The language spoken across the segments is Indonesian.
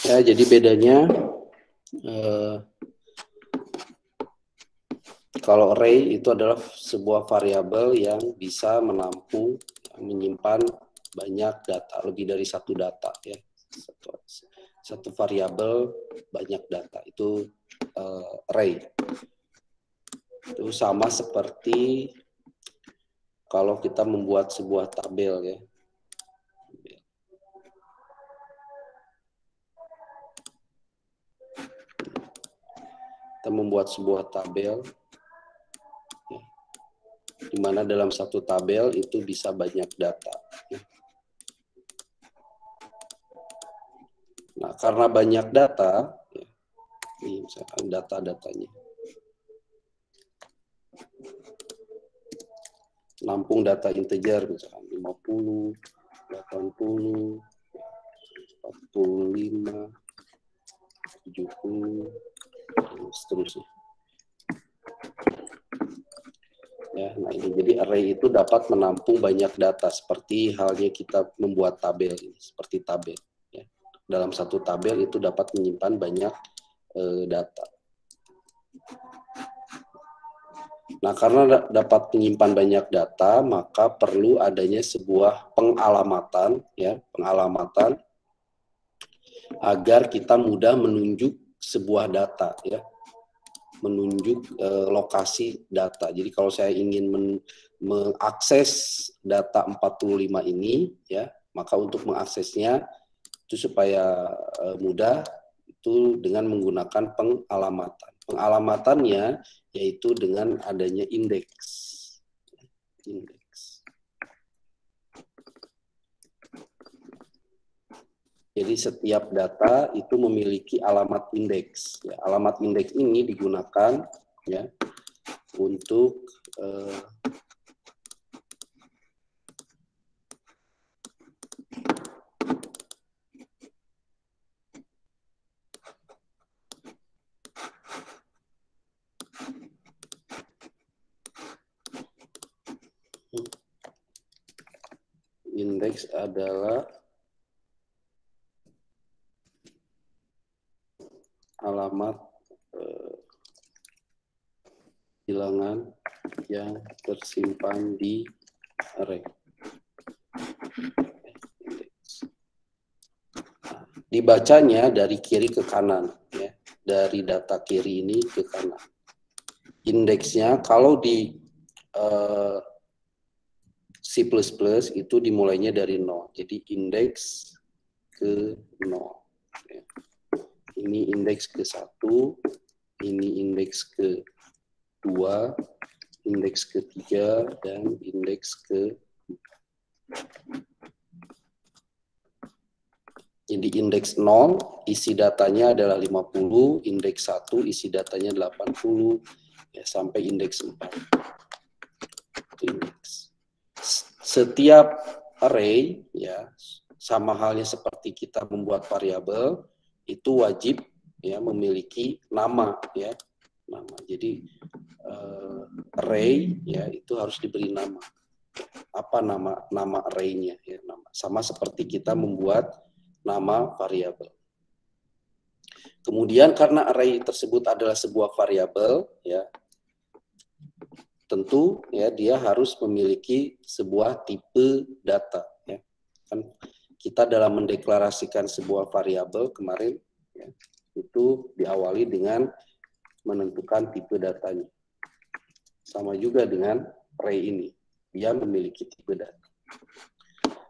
Ya, jadi bedanya kalau array itu adalah sebuah variabel yang bisa menampung, menyimpan banyak data, lebih dari satu data ya. Satu variabel banyak data itu array. Itu sama seperti kalau kita membuat sebuah tabel ya. Kita membuat sebuah tabel ya, di mana dalam satu tabel itu bisa banyak data. Ya. Nah, karena banyak data, ya, ini misalkan data-datanya. Nampung data integer misalkan 50, 80, 45, 70, dan seterusnya. Ya, nah ini jadi array itu dapat menampung banyak data seperti halnya kita membuat tabel ini, seperti tabel. Ya. Dalam satu tabel itu dapat menyimpan banyak data. Nah, karena dapat menyimpan banyak data, maka perlu adanya sebuah pengalamatan, ya, pengalamatan agar kita mudah menunjuk sebuah data, ya, menunjuk lokasi data. Jadi kalau saya ingin mengakses data 45 ini, ya, maka untuk mengaksesnya itu supaya mudah itu dengan menggunakan pengalamatan. Pengalamatannya yaitu dengan adanya indeks. Jadi setiap data itu memiliki alamat indeks. Ya, alamat indeks ini digunakan ya untuk indeks adalah alamat bilangan yang tersimpan di array. Dibacanya dari kiri ke kanan, ya, dari data kiri ini ke kanan. Indeksnya kalau di C++ itu dimulainya dari 0, jadi indeks ke 0. Ya. Ini indeks ke 1, ini indeks ke 2, indeks ke 3, dan indeks ke. Jadi indeks 0 isi datanya adalah 50, indeks 1 isi datanya 80, ya, sampai indeks 4. Itu indeks. Setiap array ya sama halnya seperti kita membuat variabel itu wajib ya memiliki nama ya. Nama. Jadi array ya itu harus diberi nama. Apa nama array-nya ya, nama. Sama seperti kita membuat nama variabel. Kemudian karena array tersebut adalah sebuah variabel, ya, tentu ya dia harus memiliki sebuah tipe data. Ya. Kan kita dalam mendeklarasikan sebuah variabel kemarin, ya, itu diawali dengan menentukan tipe datanya. Sama juga dengan array ini, dia memiliki tipe data.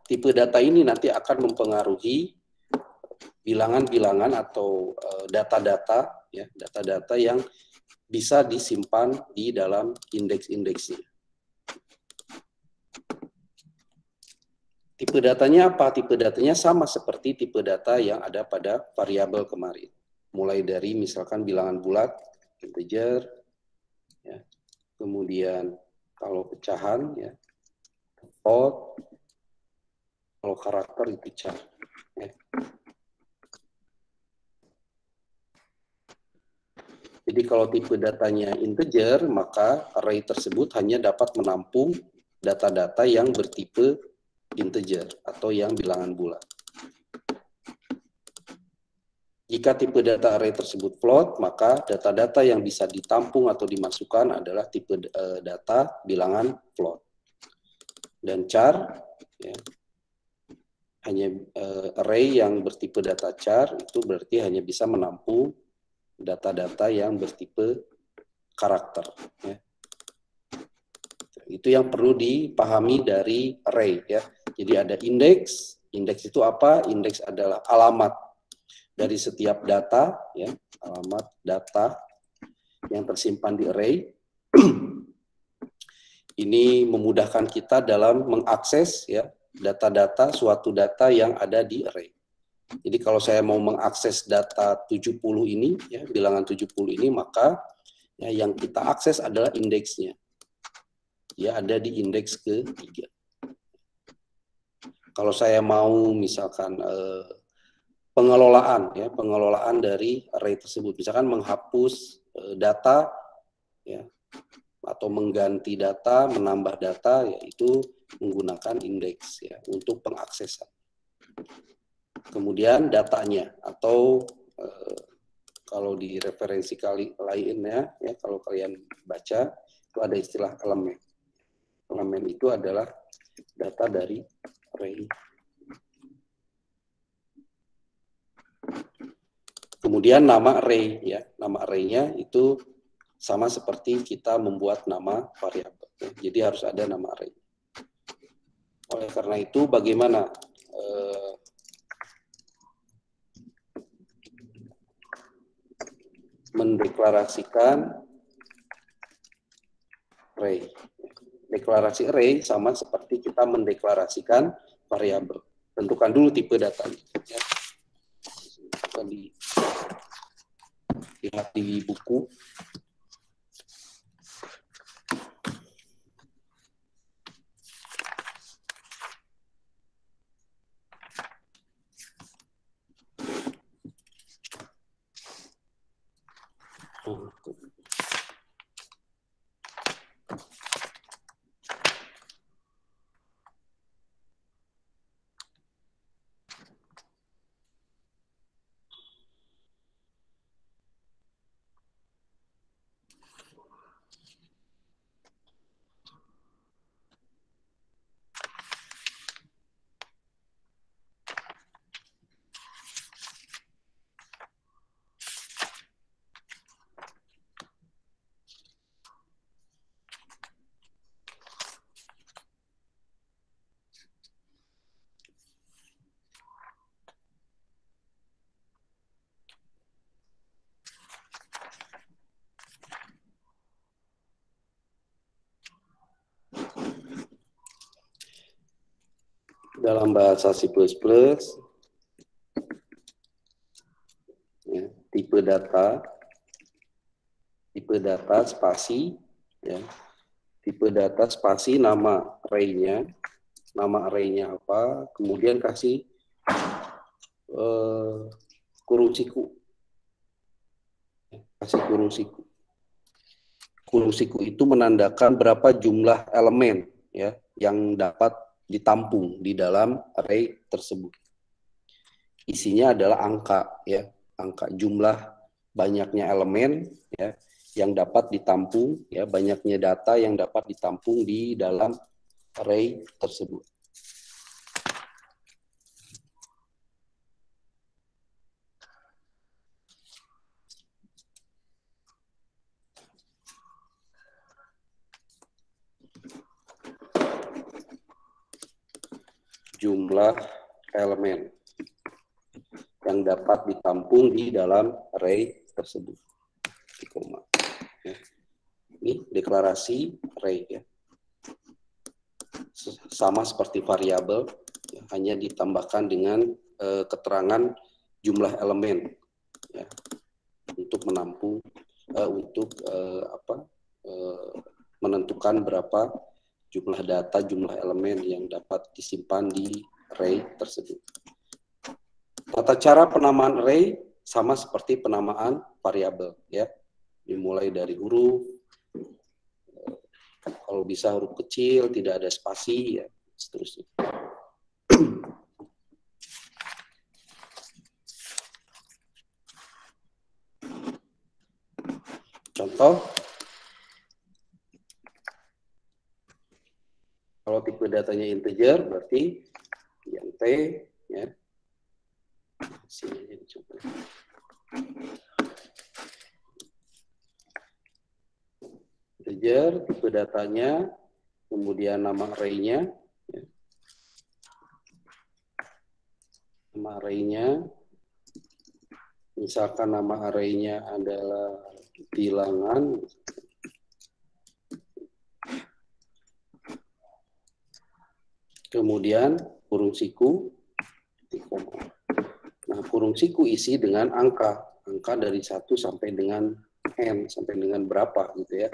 Tipe data ini nanti akan mempengaruhi bilangan-bilangan atau data-data ya, data-data yang bisa disimpan di dalam indeks-indeksnya. Tipe datanya apa? Tipe datanya sama seperti tipe data yang ada pada variabel kemarin. Mulai dari misalkan bilangan bulat, integer, ya. Kemudian kalau pecahan ya, float, kalau karakter itu char. Ya. Jadi kalau tipe datanya integer, maka array tersebut hanya dapat menampung data-data yang bertipe integer atau yang bilangan bulat. Jika tipe data array tersebut float, maka data-data yang bisa ditampung atau dimasukkan adalah tipe data bilangan float. Dan char, ya, hanya array yang bertipe data char itu berarti hanya bisa menampung data-data yang bertipe karakter. Ya. Itu yang perlu dipahami dari array. Ya. Jadi ada indeks. Indeks itu apa? Indeks adalah alamat dari setiap data, ya, alamat data yang tersimpan di array. Ini memudahkan kita dalam mengakses, ya, data-data, suatu data yang ada di array. Jadi kalau saya mau mengakses data 70 ini, ya, bilangan 70 ini, maka ya, yang kita akses adalah indeksnya. Ya, ada di indeks ketiga. Kalau saya mau misalkan pengelolaan, ya, pengelolaan dari array tersebut, misalkan menghapus data, ya, atau mengganti data, menambah data, yaitu menggunakan indeks, ya, untuk pengaksesan. Kemudian datanya, atau kalau di referensi lainnya, ya, kalau kalian baca itu ada istilah elemen. Elemen itu adalah data dari array. Kemudian nama array, ya, nama arraynya itu sama seperti kita membuat nama variabel. Ya. Jadi harus ada nama array. Oleh karena itu, bagaimana mendeklarasikan array? Deklarasi array sama seperti kita mendeklarasikan variabel. Tentukan dulu tipe datanya. Ya. Lihat di buku. Dalam bahasa C++, ya, tipe data spasi, ya, tipe data spasi nama arraynya apa, kemudian kasih kurung siku, kasih kurung siku. Kurung siku itu menandakan berapa jumlah elemen, ya, yang dapat ditampung di dalam array tersebut. Isinya adalah angka, ya, angka jumlah banyaknya elemen, ya, yang dapat ditampung, ya, banyaknya data yang dapat ditampung di dalam array tersebut. Jumlah elemen yang dapat ditampung di dalam array tersebut. Ini deklarasi array, ya. Sama seperti variabel, ya, hanya ditambahkan dengan keterangan jumlah elemen, ya, untuk menampung, menentukan berapa jumlah data, jumlah elemen yang dapat disimpan di array tersebut. Tata cara penamaan array sama seperti penamaan variabel, ya. Dimulai dari huruf, kalau bisa huruf kecil, tidak ada spasi, ya, seterusnya. Contoh, kalau tipe datanya integer berarti yang T, ya. Sini aja dicoba. Integer, tipe datanya, kemudian nama array-nya, ya. Nama array-nya, misalkan nama array-nya adalah bilangan, kemudian kurung siku, koma. Nah, kurung siku isi dengan angka dari 1 sampai dengan n, sampai dengan berapa gitu ya.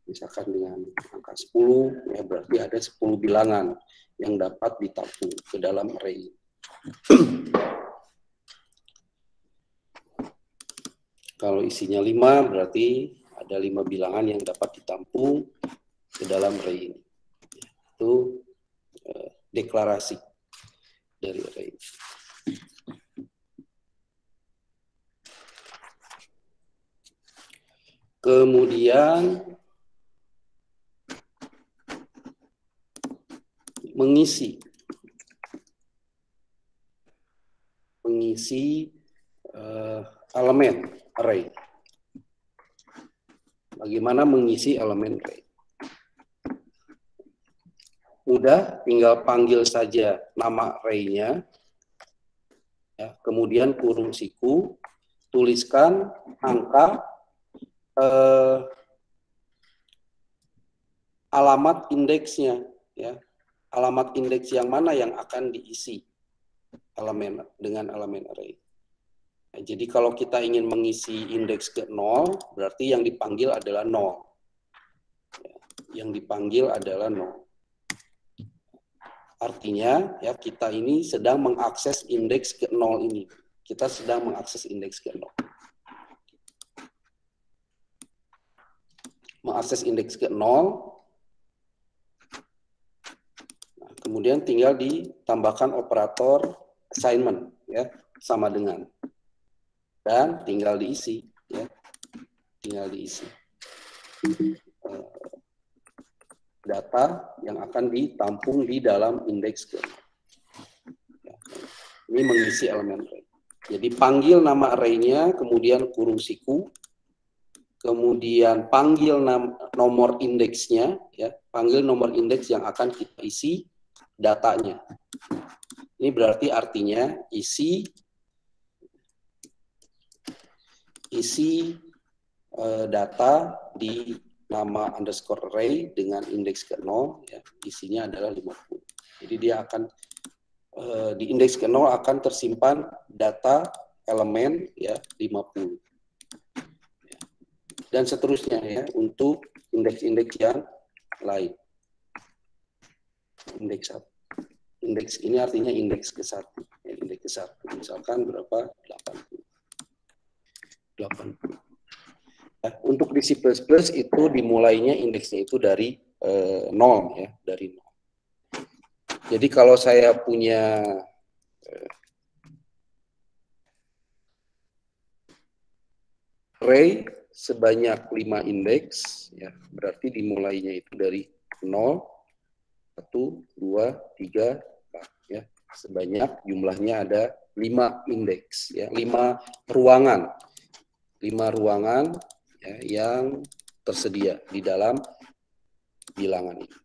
Misalkan dengan angka 10, ya berarti ada 10 bilangan yang dapat ditampung ke dalam array. Kalau isinya 5, berarti ada 5 bilangan yang dapat ditampung ke dalam array ini. Itu deklarasi dari array. Kemudian mengisi elemen array. Bagaimana mengisi elemen array? Mudah, tinggal panggil saja nama array-nya, ya, kemudian kurung siku, tuliskan angka, alamat indeksnya, ya, alamat indeks yang mana yang akan diisi elemen dengan elemen array. Nah, jadi kalau kita ingin mengisi indeks ke 0, berarti yang dipanggil adalah 0. Ya, yang dipanggil adalah 0. Artinya, ya, kita ini sedang mengakses indeks ke 0 ini. Kita sedang mengakses indeks ke 0. Mengakses indeks ke 0. Nah, kemudian tinggal ditambahkan operator assignment, ya, sama dengan. Dan tinggal diisi, ya. Tinggal diisi. Data yang akan ditampung di dalam indeks ke 0. Ini mengisi elemen array. Jadi panggil nama array-nya, kemudian kurung siku, kemudian panggil nomor indeksnya, ya, panggil nomor indeks yang akan kita isi datanya. Ini berarti artinya isi data di nama underscore array dengan indeks ke 0, ya, isinya adalah 50. Jadi dia akan di indeks ke 0 akan tersimpan data elemen, ya, 50. Ya. Dan seterusnya, ya, untuk indeks-indeks yang lain. Indeks ini artinya indeks ke-1, ya, indeks ke-1. Misalkan berapa? 80. Nah, untuk di C++ itu dimulainya indeksnya itu dari 0, ya, dari 0. Jadi kalau saya punya array sebanyak 5 indeks, ya, berarti dimulainya itu dari 0, 1, 2, 3, 4, ya. Sebanyak jumlahnya ada 5 indeks, ya, 5 ruangan. 5 ruangan, ya, yang tersedia di dalam bilangan ini.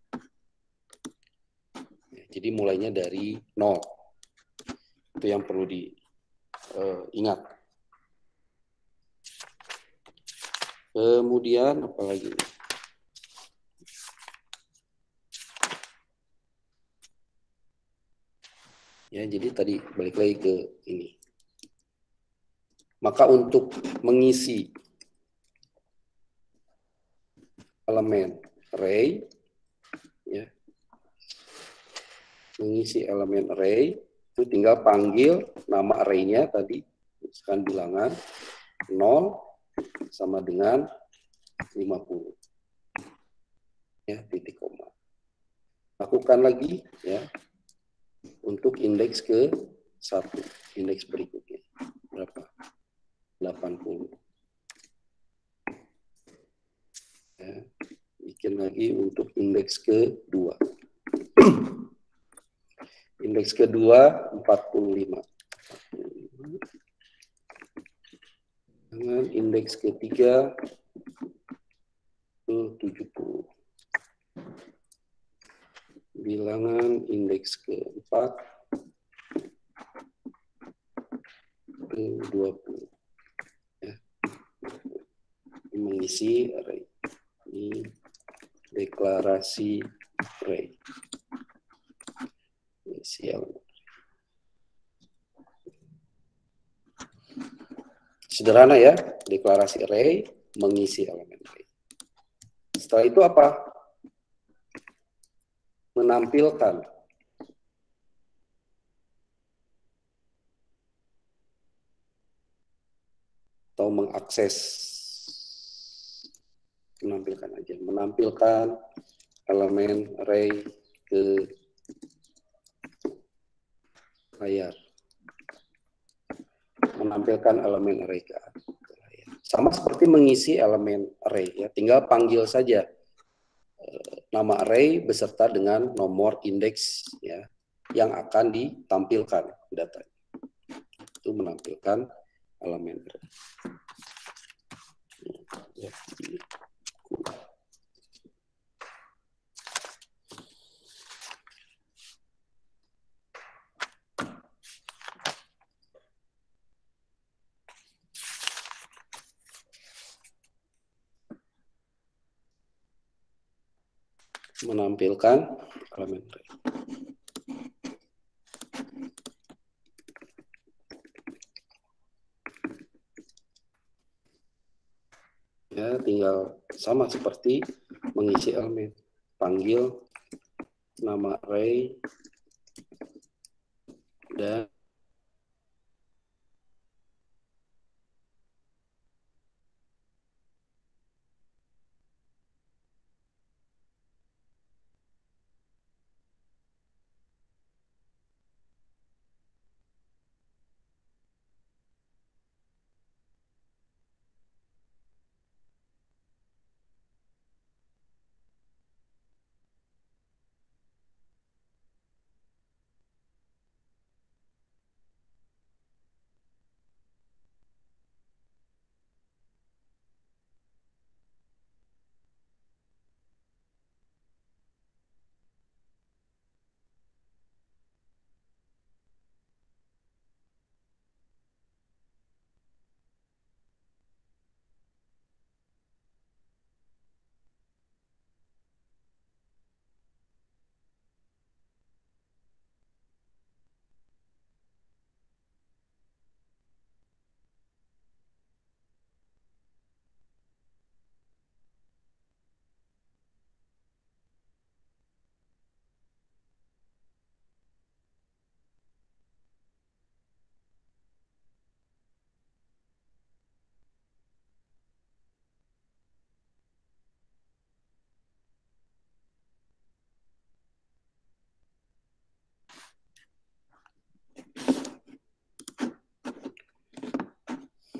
Ya, jadi mulainya dari 0. Itu yang perlu diingat. Kemudian apa lagi? Ya, jadi tadi balik lagi ke ini. Maka untuk mengisi elemen array, ya, mengisi elemen array itu tinggal panggil nama array-nya tadi, misalkan bilangan 0 sama dengan 50, ya, titik koma. Lakukan lagi, ya, untuk indeks ke 1, indeks berikutnya berapa? 80. lagi untuk indeks kedua. Indeks kedua 45. Dengan indeks ketiga 70. Bilangan indeks keempat 20. Ya. Mengisi array. Ini deklarasi array. Isi elemen. Sederhana ya, deklarasi array mengisi elemen array. Setelah itu apa? Menampilkan. Atau mengakses. Menampilkan aja. Menampilkan elemen array ke layar. Menampilkan elemen array ke layar. Sama seperti mengisi elemen array ya, tinggal panggil saja nama array beserta dengan nomor indeks ya yang akan ditampilkan data. Itu menampilkan elemen array. Ya. Menampilkan elemen array. Ya, tinggal sama seperti mengisi elemen. Panggil nama array dan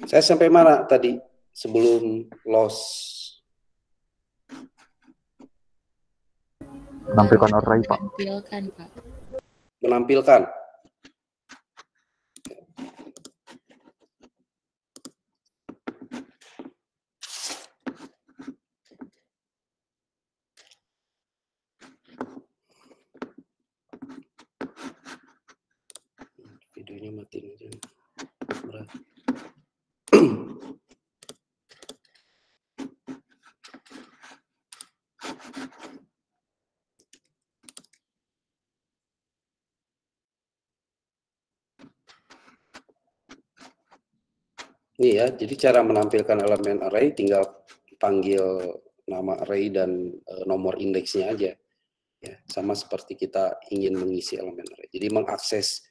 saya sampai mana tadi sebelum loss? Menampilkan array, Pak. Menampilkan, Pak. Menampilkan. Videonya matiin aja. Berat. Ini ya, jadi cara menampilkan elemen array tinggal panggil nama array dan nomor indeksnya aja. Ya, sama seperti kita ingin mengisi elemen array. Jadi mengakses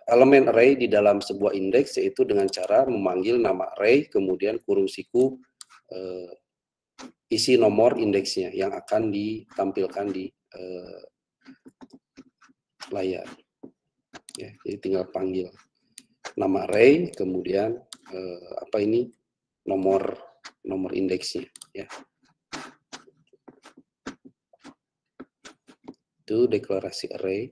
elemen array di dalam sebuah indeks yaitu dengan cara memanggil nama array, kemudian kurung siku isi nomor indeksnya yang akan ditampilkan di layar. Ya, jadi tinggal panggil nama array, kemudian nomor indeksnya. Ya. itu deklarasi array.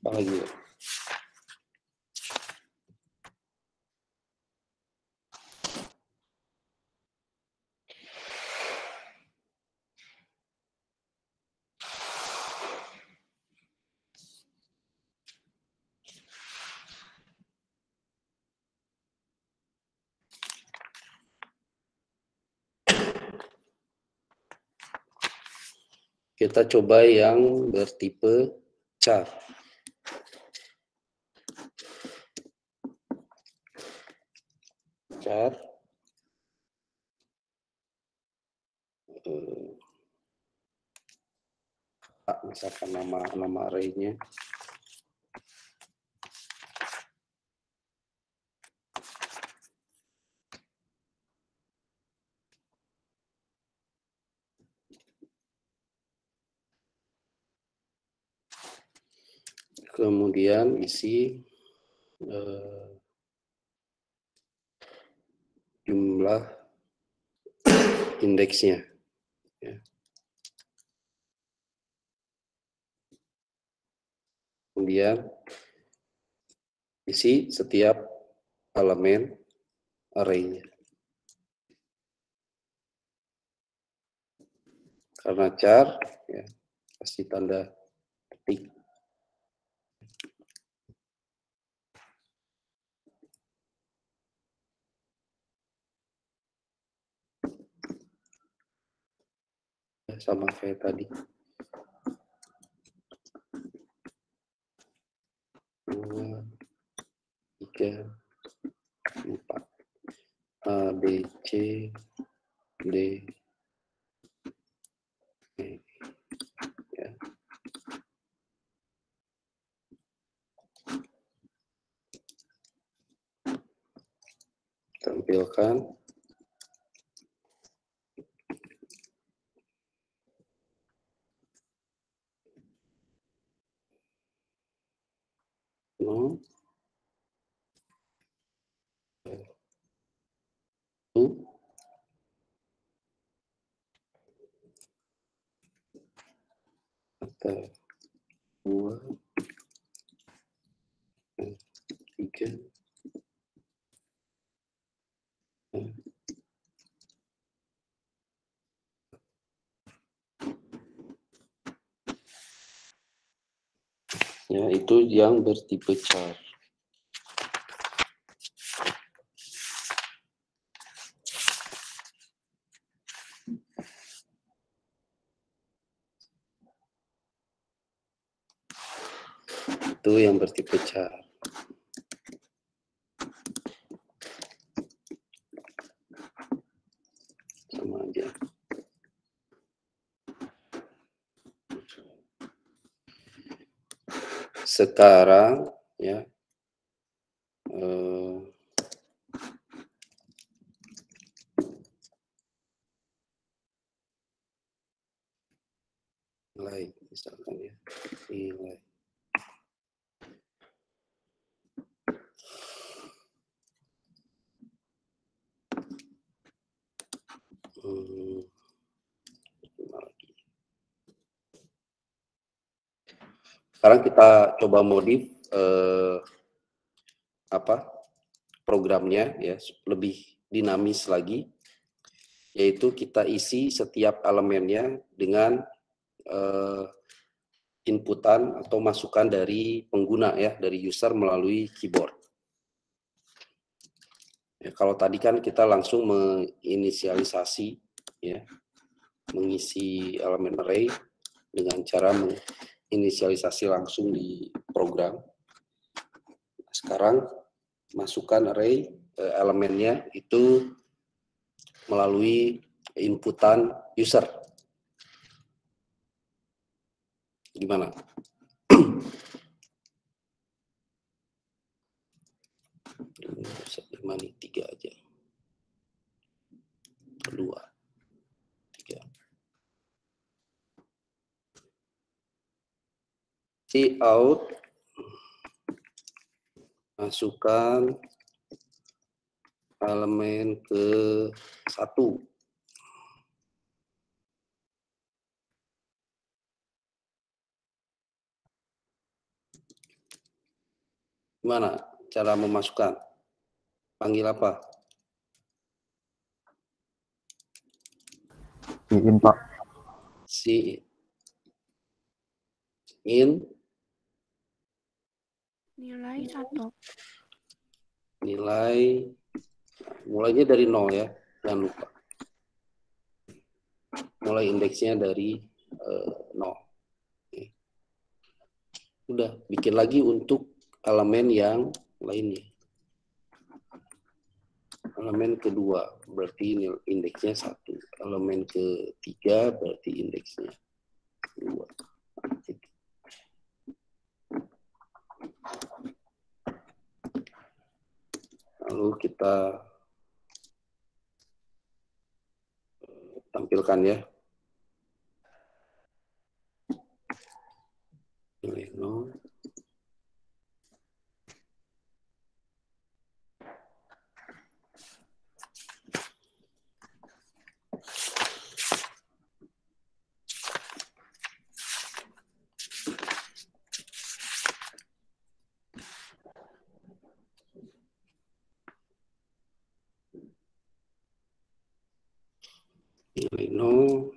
Apa lagi ya? Kita coba yang bertipe char. Char. Misalkan nama array-nya. Kemudian isi jumlah indeksnya. Ya. Kemudian isi setiap elemen array-nya. Karena char, ya, pasti tanda petik. Sama kayak tadi. 2, 3, 4. A, B, C, D, E. Ya. Tampilkan. No. Atau 2, 3. Ya, itu yang bertipe char. Itu yang bertipe char. Sama aja. Sekarang ya nilai misalkan ya nilai sekarang kita coba modif programnya ya lebih dinamis lagi, yaitu kita isi setiap elemennya dengan inputan atau masukan dari pengguna ya, dari user melalui keyboard. Ya, kalau tadi kan kita langsung menginisialisasi ya, mengisi elemen array dengan cara menginisialisasi langsung di program. Sekarang masukkan array elemennya itu melalui inputan user. Gimana? Ini 3 aja. 2, 3. out, masukkan elemen ke 1. Gimana cara memasukkan? Panggil apa? In, Pak. Si in. Nilai 1. Nilai, mulainya dari 0 ya, jangan lupa. Mulai indeksnya dari 0. Oke. Udah, bikin lagi untuk elemen yang lainnya. Elemen kedua berarti indeksnya 1. Elemen ketiga berarti indeksnya 2. Lalu kita tampilkan ya. Nilai 0. Nilai 0.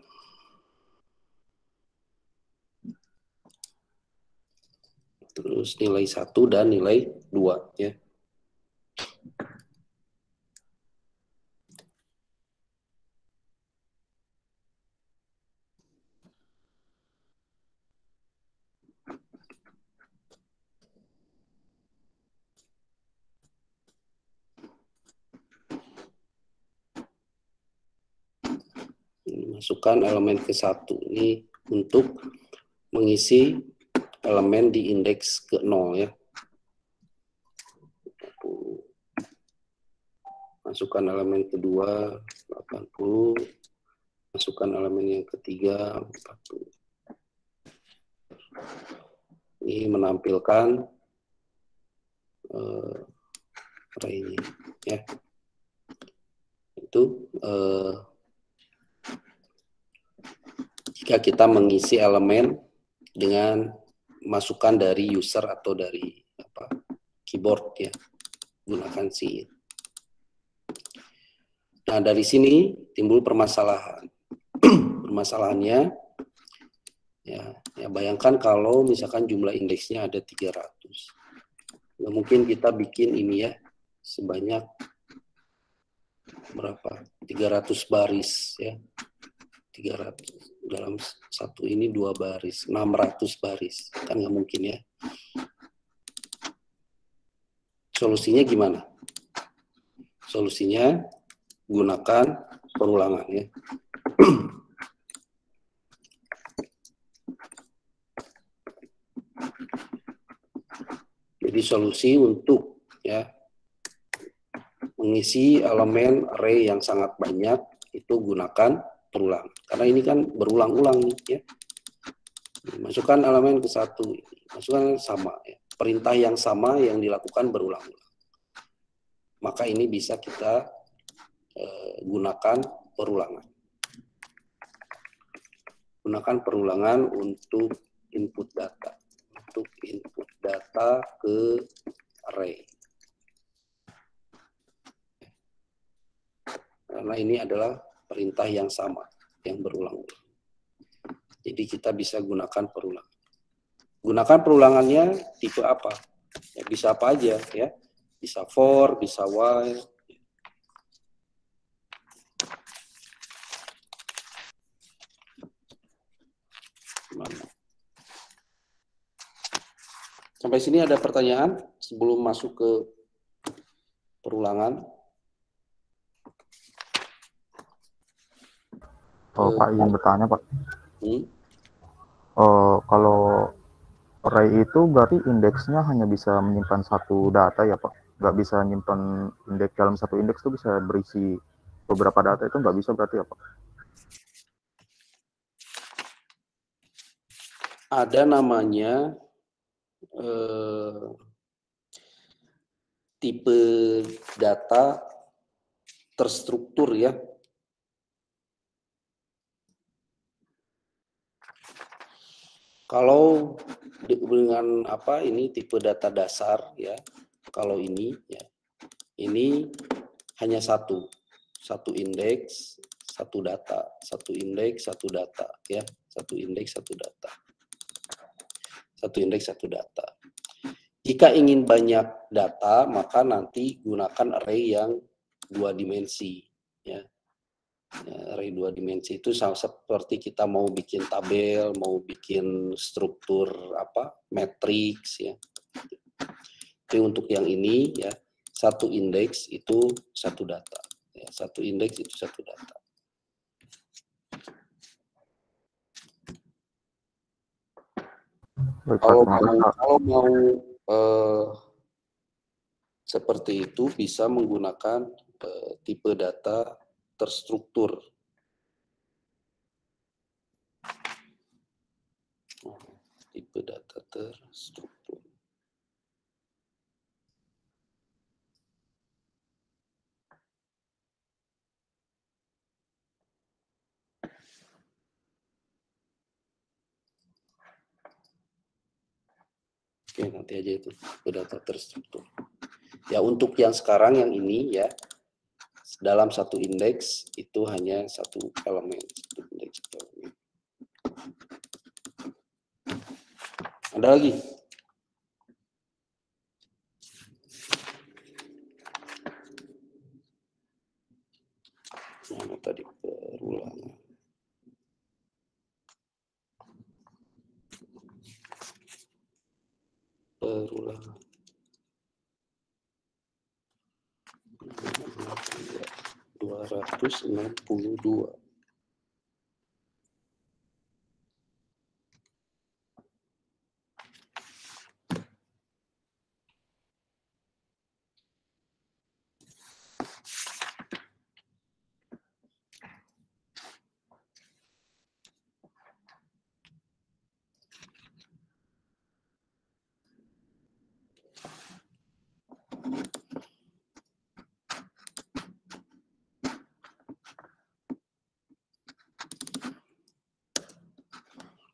Terus nilai 1 dan nilai 2 ya. Masukkan elemen ke 1 ini untuk mengisi elemen di indeks ke 0 ya. Masukkan elemen kedua 80. Masukkan elemen yang ketiga 40. Ini menampilkan array-nya ya. Itu jika kita mengisi elemen dengan masukan dari user atau dari keyboard ya, gunakan si. Nah, dari sini timbul permasalahan. Permasalahannya ya bayangkan kalau misalkan jumlah indeksnya ada 300. Nah, mungkin kita bikin ini ya sebanyak berapa? 300 baris ya. 300 dalam satu ini 2 baris, 600 baris. Kan nggak mungkin ya. Solusinya gimana? Solusinya gunakan perulangan ya. Jadi solusi untuk ya mengisi elemen array yang sangat banyak itu gunakan perulangan. Karena ini kan berulang-ulang ya. Masukkan elemen ke 1, masukkan sama ya. Perintah yang sama yang dilakukan berulang-ulang. Maka ini bisa kita gunakan perulangan. Gunakan perulangan untuk input data. Untuk input data ke array. Karena ini adalah perintah yang sama, yang berulang-ulang. Jadi kita bisa gunakan perulangan. Gunakan perulangannya tipe apa? Ya, bisa apa aja ya. Bisa for, bisa while. Sampai sini ada pertanyaan sebelum masuk ke perulangan? Pak ingin bertanya Pak. Kalau array itu berarti indeksnya hanya bisa menyimpan satu data ya Pak? Nggak bisa menyimpan indeks dalam satu indeks itu bisa berisi beberapa data, itu nggak bisa berarti ya Pak? Ada namanya tipe data terstruktur ya. Kalau dengan apa ini tipe data dasar ya, kalau ini ya, ini hanya satu indeks, satu data, satu indeks, satu data ya, satu indeks, satu data, satu indeks, satu data. Jika ingin banyak data, maka nanti gunakan array yang 2 dimensi ya. Array 2 dimensi itu sama seperti kita mau bikin tabel, mau bikin struktur apa matriks ya. Tapi untuk yang ini ya, satu indeks itu satu data. Ya, satu indeks itu satu data. Kalau mau seperti itu bisa menggunakan tipe data terstruktur. Tipe data terstruktur. Oke, nanti aja itu tipe data terstruktur. Ya, untuk yang sekarang yang ini ya, dalam satu indeks itu hanya satu elemen, satu indeks, satu elemen. Ada lagi? Mana tadi perulangan? Perulangan. 262.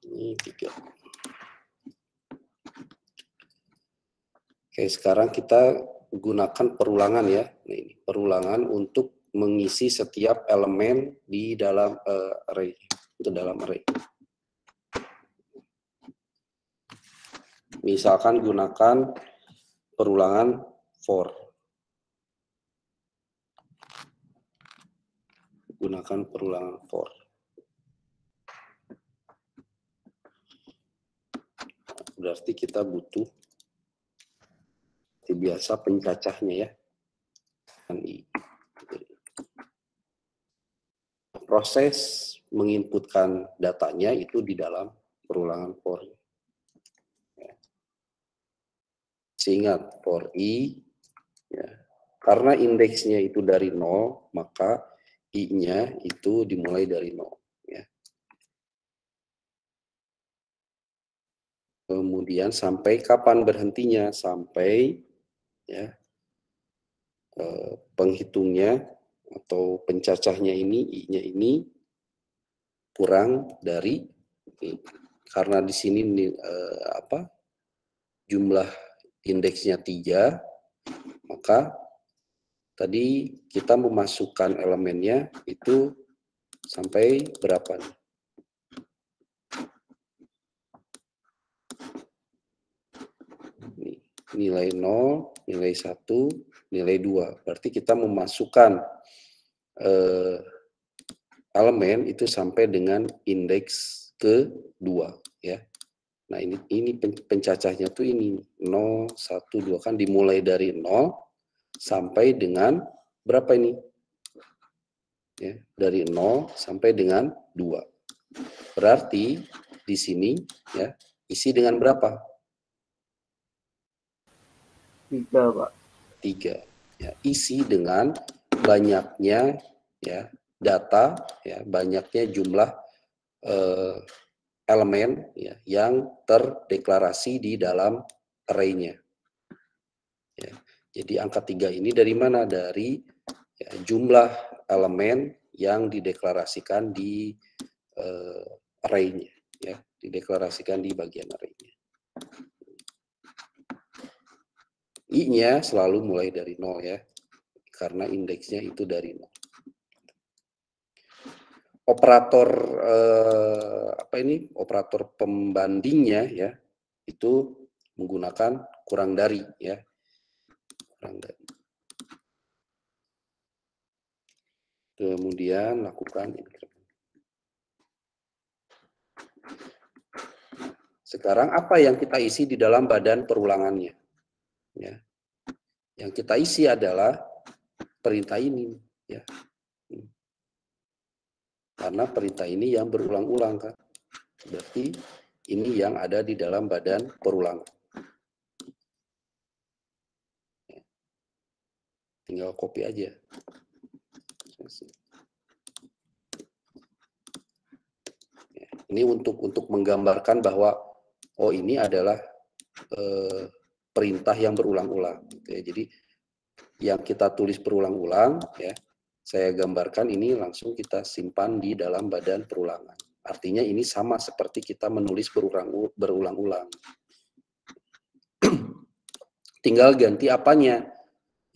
Ini 3. Oke, sekarang kita gunakan perulangan ya. Nah, ini perulangan untuk mengisi setiap elemen di dalam array, itu dalam array. Misalkan gunakan perulangan for. Gunakan perulangan for. Berarti kita butuh seperti biasa pencacahnya ya. Proses menginputkan datanya itu di dalam perulangan for. Ingat for i ya, karena indeksnya itu dari 0, maka i-nya itu dimulai dari 0 ya. Kemudian sampai kapan berhentinya? Sampai ya penghitungnya atau pencacahnya ini i-nya ini kurang dari, karena di sini jumlah indeksnya 3, maka tadi kita memasukkan elemennya itu sampai berapa nih? Nilai 0, nilai 1, nilai 2. Berarti kita memasukkan elemen itu sampai dengan indeks ke-2 ya. Nah, ini pencacahnya tuh ini 0, 1, 2 kan dimulai dari 0 sampai dengan berapa ini? Ya, dari 0 sampai dengan 2. Berarti di sini ya isi dengan berapa? 3, Pak. 3. Ya, isi dengan banyaknya ya data ya, banyaknya jumlah elemen ya yang terdeklarasi di dalam array-nya. Ya. Jadi angka 3 ini dari mana? Dari ya, jumlah elemen yang dideklarasikan di array-nya, ya, dideklarasikan di bagian array-nya. I-nya selalu mulai dari 0 ya, karena indeksnya itu dari 0. Operator operator pembandingnya ya, itu menggunakan kurang dari ya. Kurang dari. Kemudian lakukan increment. Sekarang apa yang kita isi di dalam badan perulangannya? Ya. Yang kita isi adalah perintah ini ya. Karena perintah ini yang berulang-ulang kan. Berarti ini yang ada di dalam badan perulangan. Tinggal copy aja. Ini untuk menggambarkan bahwa oh ini adalah perintah yang berulang-ulang. Jadi yang kita tulis berulang-ulang ya, saya gambarkan ini langsung kita simpan di dalam badan perulangan. Artinya ini sama seperti kita menulis berulang-ulang. Tinggal ganti apanya?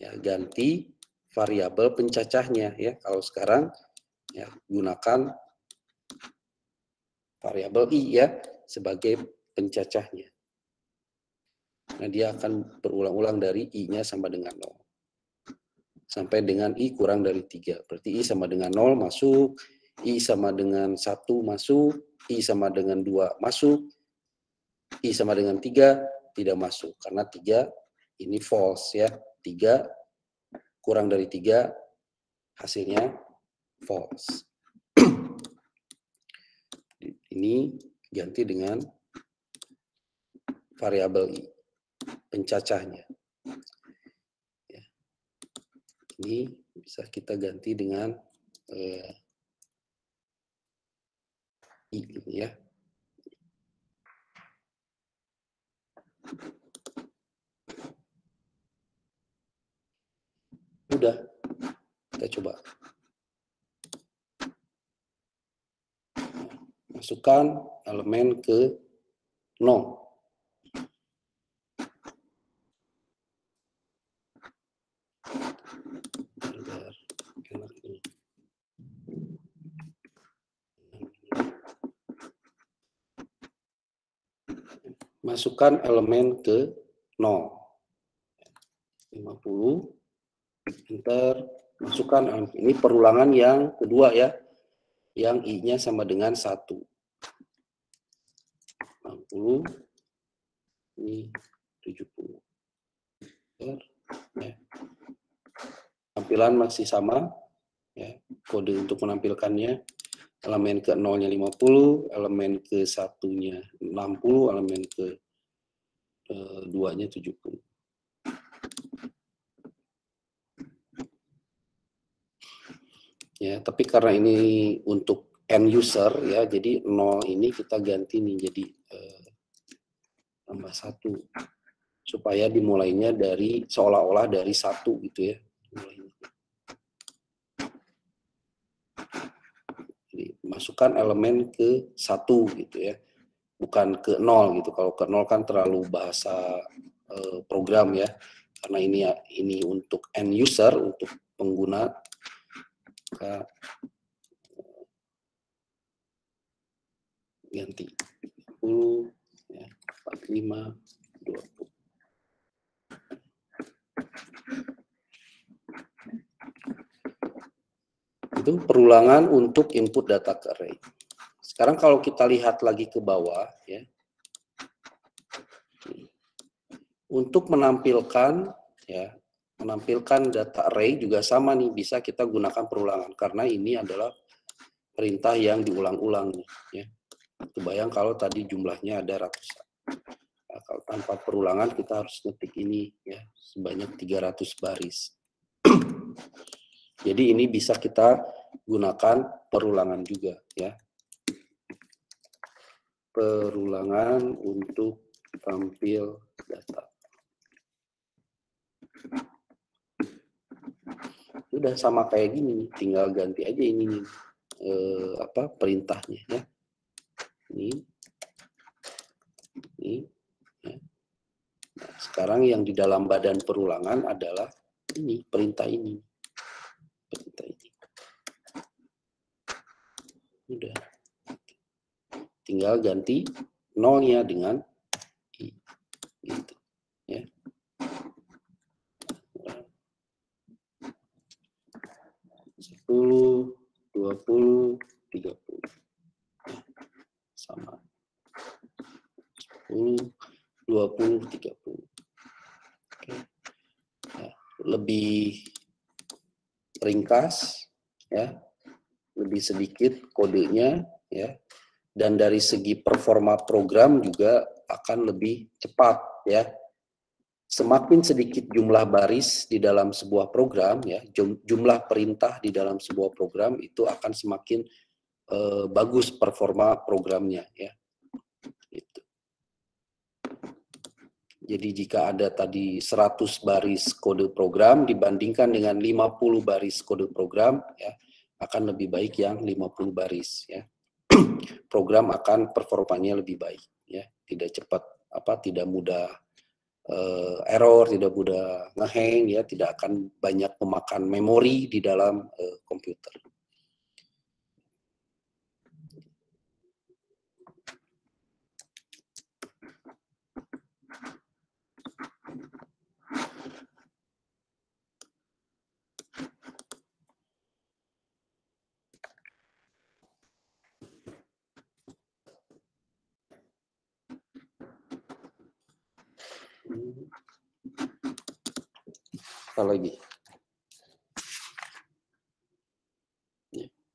Ya, ganti variabel pencacahnya ya. Kalau sekarang ya gunakan variabel i ya sebagai pencacahnya. Nah, dia akan berulang-ulang dari i-nya sama dengan 0. Sampai dengan i kurang dari 3. Berarti i sama dengan 0 masuk, i sama dengan 1 masuk, i sama dengan 2 masuk, i sama dengan 3 tidak masuk. Karena 3 ini false ya. 3 kurang dari 3 hasilnya false. Ini ganti dengan variabel i, pencacahnya. Ini bisa kita ganti dengan i ini ya. Udah, kita coba. Masukkan elemen ke 0. Masukkan elemen ke 0. 50. Enter. Masukkan elemen. Ini perulangan yang kedua ya. Yang i-nya sama dengan 1. 60. Ini 70. Enter. Ya. Tampilan masih sama. Ya. Kode untuk menampilkannya. Elemen ke 0-nya 50, elemen ke 1-nya 60, elemen ke 2-nya 70. Ya, tapi karena ini untuk end user ya, jadi 0 ini kita ganti nih jadi tambah 1 supaya dimulainya dari seolah-olah dari 1 gitu ya. Masukkan elemen ke 1 gitu ya, bukan ke 0 gitu. Kalau ke 0 kan terlalu bahasa program ya, karena ini untuk end user, untuk pengguna, maka ganti 10 ya, 45 20. Itu perulangan untuk input data ke array. Sekarang kalau kita lihat lagi ke bawah ya, untuk menampilkan data array juga sama nih, bisa kita gunakan perulangan karena ini adalah perintah yang diulang-ulang nih ya. Kebayang kalau tadi jumlahnya ada ratusan. Nah, kalau tanpa perulangan kita harus ngetik ini ya sebanyak 300 baris. Jadi ini bisa kita gunakan perulangan juga ya. Perulangan untuk tampil data. Udah sama kayak gini, tinggal ganti aja ini perintahnya ya. Ini ya. Nah, sekarang yang di dalam badan perulangan adalah ini perintah ini. Udah. Tinggal ganti nolnya dengan i gitu ya. 10, 20, 30 sama 10, 20, 30. Oke. Ya, lebih ringkas ya, lebih sedikit kodenya ya, dan dari segi performa program juga akan lebih cepat ya. Semakin sedikit jumlah baris di dalam sebuah program ya, jumlah perintah di dalam sebuah program itu akan semakin bagus performa programnya ya. Gitu. Jadi jika ada tadi 100 baris kode program dibandingkan dengan 50 baris kode program ya, akan lebih baik yang 50 baris ya. Program akan performanya lebih baik ya, tidak cepat tidak mudah error, tidak mudah ngehang ya, tidak akan banyak memakan memori di dalam komputer. Apa lagi?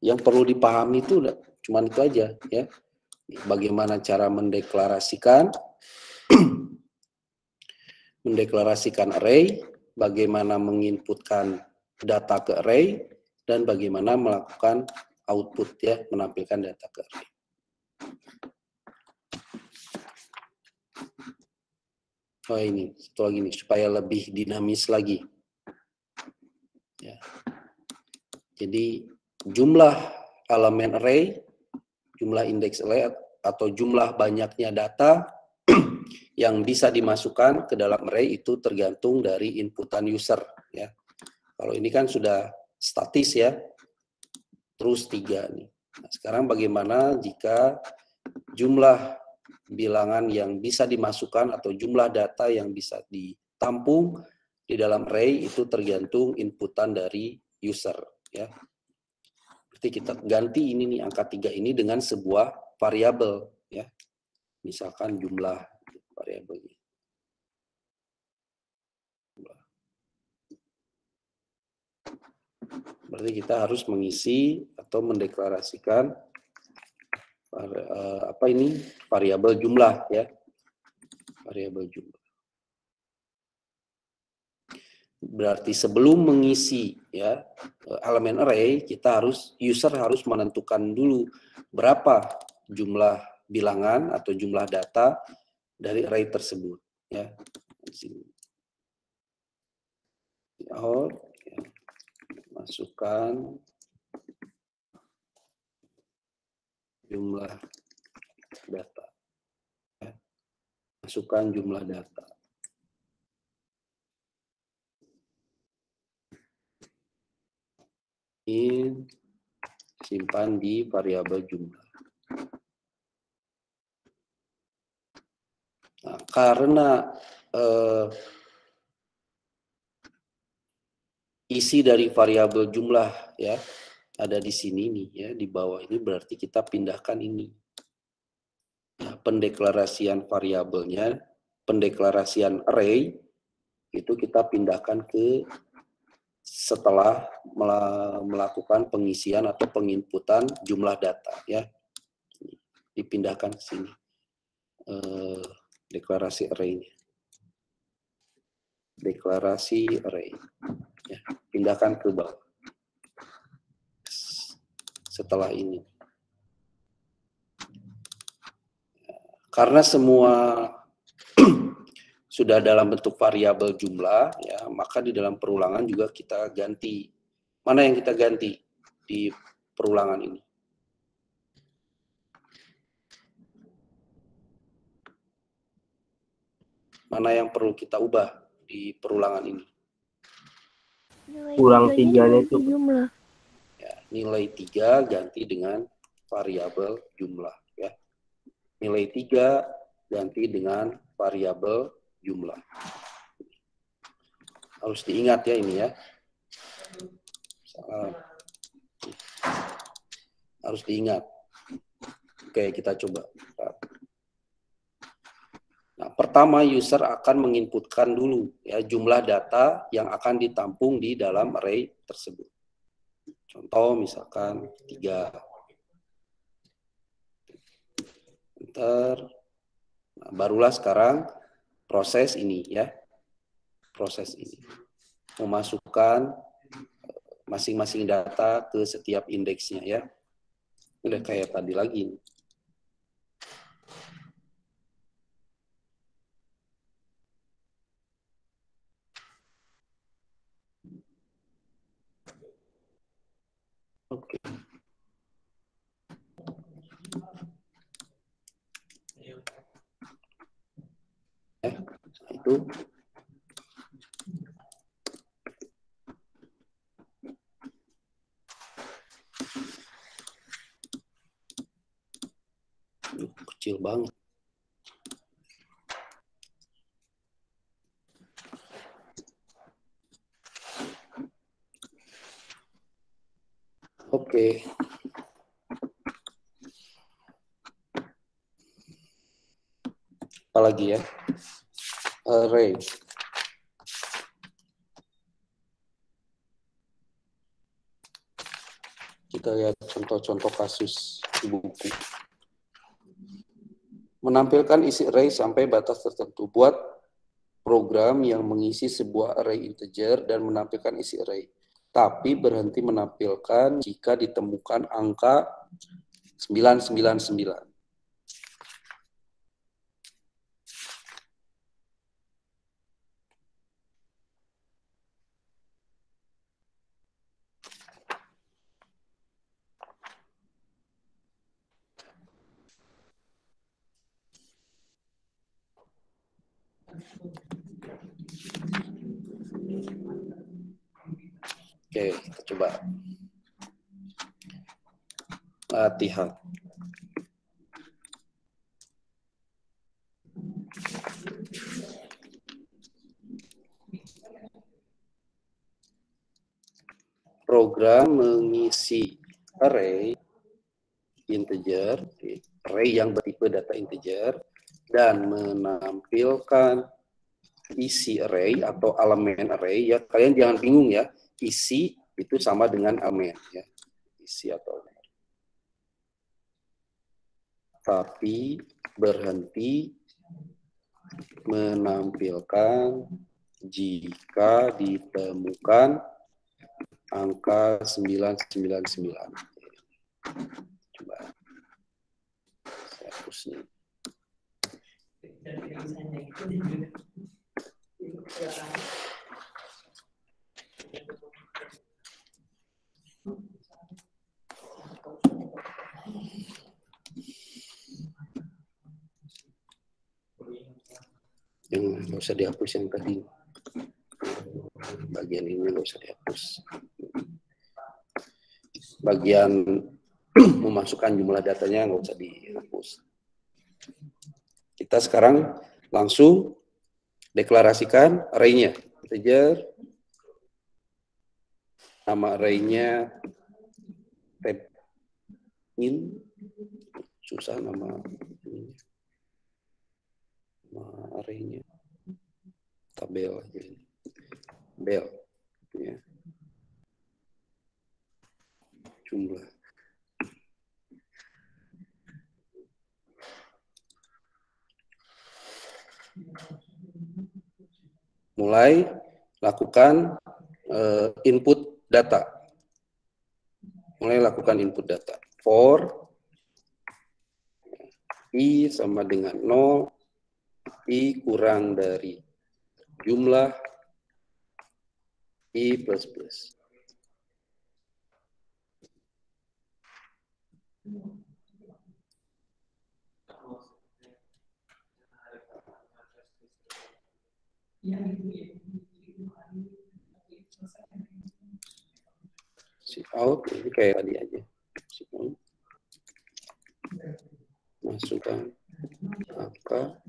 Yang perlu dipahami itu cuman itu aja ya. Bagaimana cara mendeklarasikan array, bagaimana menginputkan data ke array, dan bagaimana melakukan output ya, menampilkan data ke array. Oh ini, satu lagi nih, supaya lebih dinamis lagi. Ya. Jadi jumlah elemen array, jumlah indeks array atau jumlah banyaknya data yang bisa dimasukkan ke dalam array itu tergantung dari inputan user ya. Kalau ini kan sudah statis ya, terus 3 nih. Nah, sekarang bagaimana jika jumlah bilangan yang bisa dimasukkan atau jumlah data yang bisa ditampung di dalam array itu tergantung inputan dari user ya. Berarti kita ganti ini nih angka 3 ini dengan sebuah variabel ya. Misalkan jumlah variabelnya. Berarti kita harus mengisi atau mendeklarasikan variabel jumlah ya, variabel jumlah. Berarti sebelum mengisi ya elemen array, user harus menentukan dulu berapa jumlah bilangan atau jumlah data dari array tersebut ya. Out, ya. Masukkan jumlah data. Masukkan jumlah data. Ini simpan di variabel jumlah. Nah, karena isi dari variabel jumlah ya ada di sini nih ya, di bawah ini berarti kita pindahkan ini. Nah, pendeklarasian variabelnya, pendeklarasian array itu kita pindahkan ke setelah melakukan pengisian atau penginputan jumlah data ya. Dipindahkan ke sini. Deklarasi array-nya. Deklarasi array. Ya, pindahkan ke bawah. Setelah ini. Karena semua sudah dalam bentuk variabel jumlah, ya, maka di dalam perulangan juga kita ganti. Mana yang kita ganti di perulangan ini? Mana yang perlu kita ubah di perulangan ini? Kurang 3-nya itu. Jumlah. Ya, nilai 3 ganti dengan variabel jumlah. Ya. Nilai 3 ganti dengan variabel jumlah. Harus diingat ya ini ya. Harus diingat. Oke, kita coba. Nah, pertama user akan menginputkan dulu ya jumlah data yang akan ditampung di dalam array tersebut. Contoh misalkan 3. Enter. Nah, barulah sekarang proses ini ya. Proses ini. Memasukkan masing-masing data ke setiap indeksnya ya. Udah kayak tadi lagi. Oke. Itu kecil banget. Oke. Apalagi ya? Array. Kita lihat contoh-contoh kasus di buku. Menampilkan isi array sampai batas tertentu. Buat program yang mengisi sebuah array integer dan menampilkan isi array. Tapi berhenti menampilkan jika ditemukan angka 999. Oke, kita coba latihan. Program mengisi array integer, array yang bertipe data integer, dan menampilkan isi array atau elemen array. Ya, kalian jangan bingung ya. Isi itu sama dengan elemen ya. Isi atau elemen. Tapi berhenti menampilkan jika ditemukan angka 999. Coba saya hapusnya. Yang nggak usah dihapus yang tadi. Bagian ini nggak usah dihapus. Bagian memasukkan jumlah datanya nggak usah dihapus. Kita sekarang langsung deklarasikan array-nya. Integer. Nama array-nya tab in. Susah nama ini. Array-nya tabel aja ini. Bel ya. Jumlah. Mulai lakukan input data. Mulai lakukan input data. For i sama dengan 0, i kurang dari jumlah I++. Si out ini kayak tadi aja. Si out. Masukkan angka.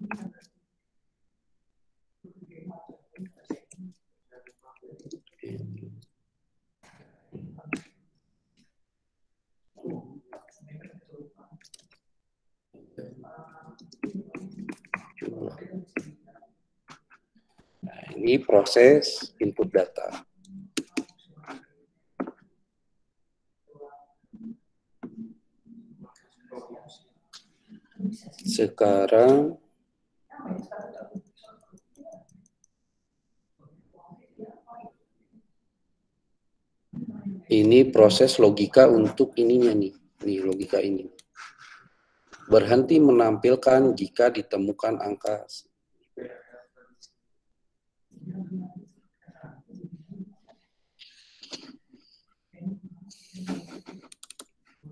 Nah, ini proses input data. Sekarang ini proses logika untuk ininya nih. Nih logika ini. Berhenti menampilkan jika ditemukan angka.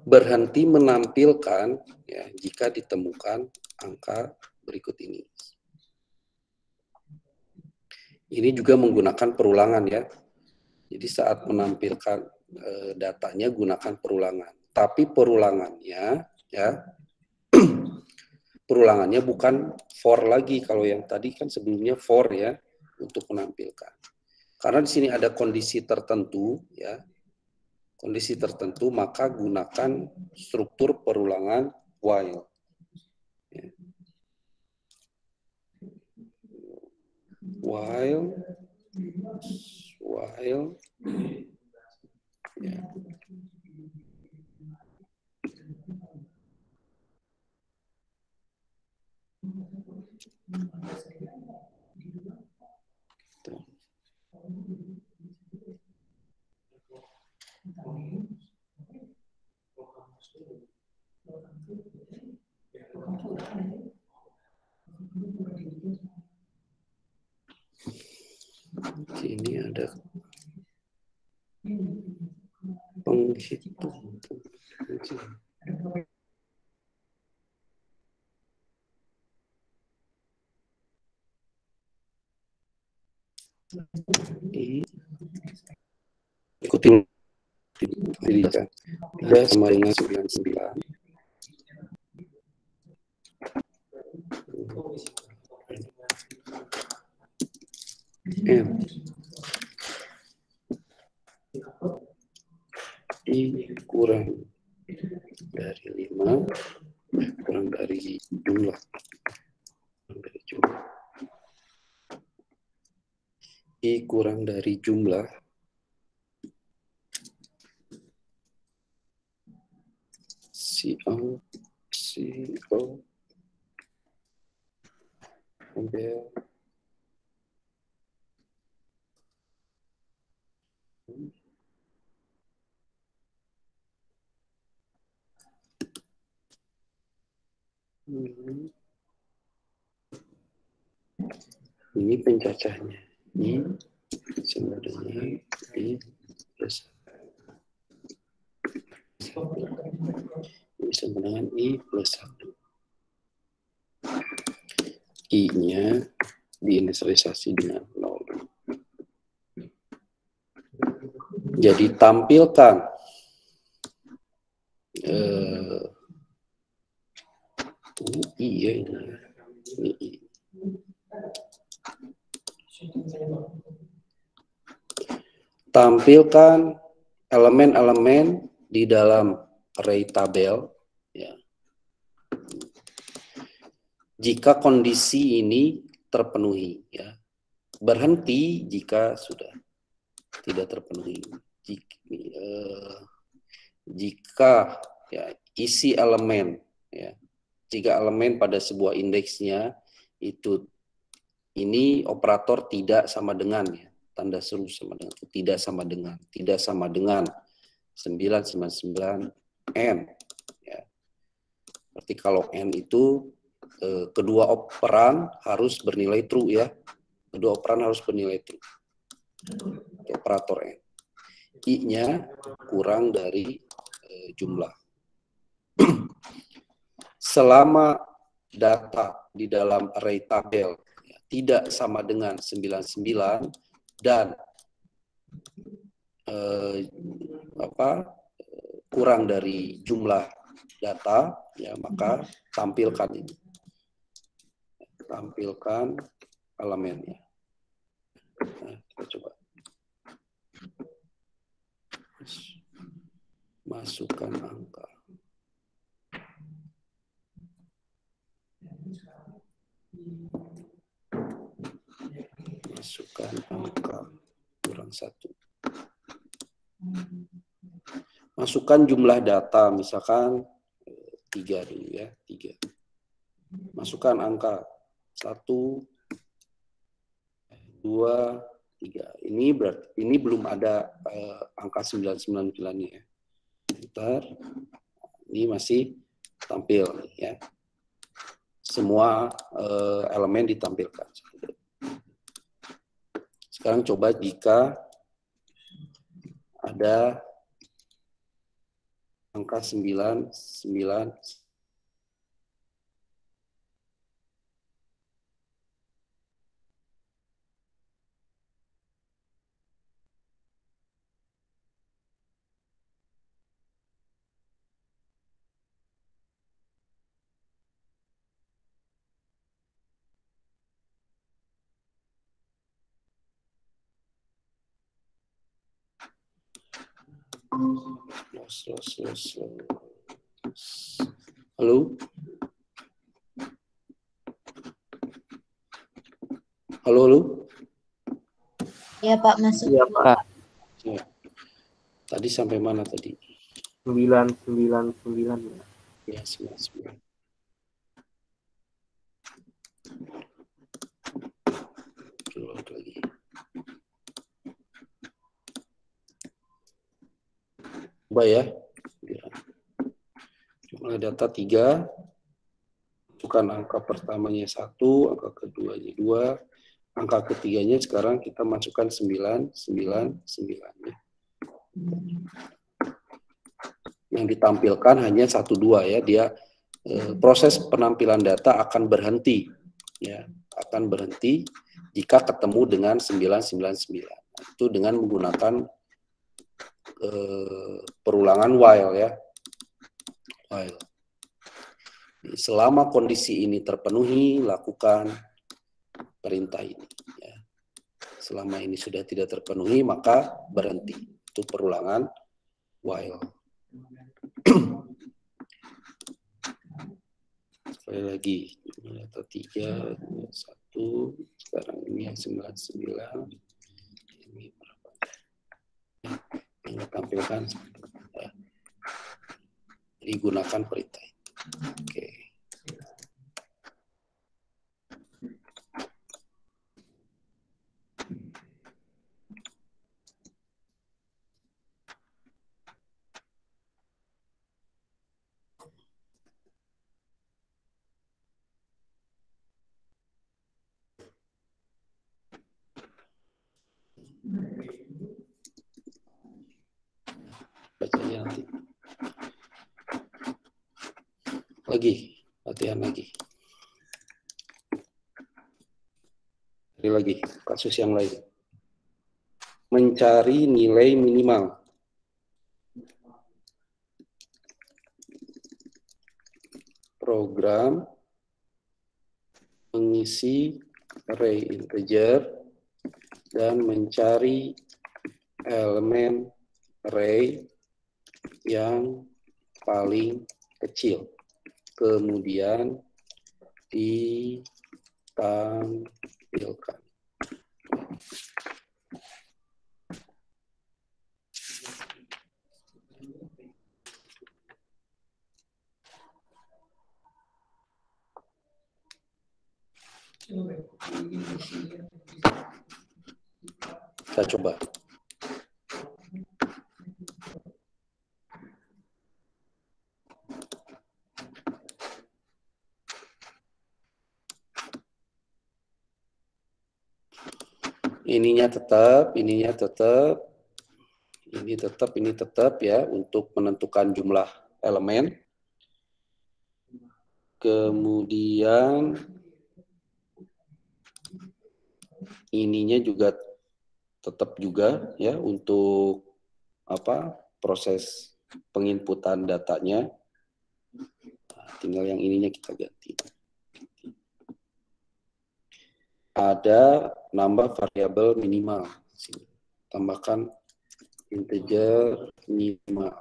Berhenti menampilkan ya jika ditemukan angka berikut ini. Ini juga menggunakan perulangan ya. Jadi saat menampilkan datanya gunakan perulangan. Tapi perulangannya ya perulangannya bukan for lagi, kalau yang tadi kan sebelumnya for ya untuk menampilkan. Karena di sini ada kondisi tertentu ya. Kondisi tertentu maka gunakan struktur perulangan while. Ya. While ya. Sini ada penghitung. Ikuti dilihat. 3 sama dengan 99. M. I kurang dari 5, kurang dari jumlah. I kurang dari jumlah. CO ambil ini pencacahnya. I sama dengan I plus 1. Ini sama dengan I plus 1. I-nya diinisialisasi dengan 0. Jadi tampilkan ini I ya ini I. Tampilkan elemen-elemen di dalam array tabel ya. Jika kondisi ini terpenuhi ya. Berhenti jika sudah tidak terpenuhi. Jika ya isi elemen ya. Jika elemen pada sebuah indeksnya itu ini operator tidak sama dengan ya. Tanda seru sama dengan tidak sama dengan 999 n ya. Berarti kalau n itu kedua operan harus bernilai true ya, Kedua operan harus bernilai true. Operator N. I-nya kurang dari jumlah. Selama data di dalam array tabel tidak sama dengan 99 dan kurang dari jumlah data, ya maka tampilkan ini. Tampilkan elemennya. Nah, kita coba. Masukkan angka. Masukkan angka kurang 1. Masukkan jumlah data, misalkan 3 dulu ya, 3. Masukkan angka 1, 2, 3. Ini belum ada angka 999 ya. Bentar. Ini masih tampil ya. Semua elemen ditampilkan. Sekarang coba jika ada angka 99. Halo? Halo, halo? Ya Pak, masuk. Iya Pak. Ya. Tadi sampai mana tadi? 999. Ya, 99. Load lagi. Coba ya. Jumlah data 3. Masukkan angka pertamanya 1, angka keduanya 2, angka ketiganya sekarang kita masukkan 999 ya. Yang ditampilkan hanya 1, 2 ya, dia proses penampilan data akan berhenti ya, akan berhenti jika ketemu dengan 999. Itu dengan menggunakan perulangan while ya. While. Selama kondisi ini terpenuhi, lakukan perintah ini. Ya. Selama ini sudah tidak terpenuhi, maka berhenti. Itu perulangan while. Sekali lagi, data 3, 1, sekarang ini yang 99. Ini berapa? Yang ditampilkan. Ya. Digunakan perintah. Oke. Bacanya nanti. Lagi, latihan lagi. Ini lagi, kasus yang lain. Mencari nilai minimal. Program mengisi array integer dan mencari elemen array yang paling kecil. Kemudian ditampilkan. Kita coba. Ininya tetap, ini tetap ya untuk menentukan jumlah elemen. Kemudian ininya juga tetap juga ya untuk proses penginputan datanya. Tinggal yang ininya kita ganti. Ada nambah variabel minimal. Tambahkan integer minimal.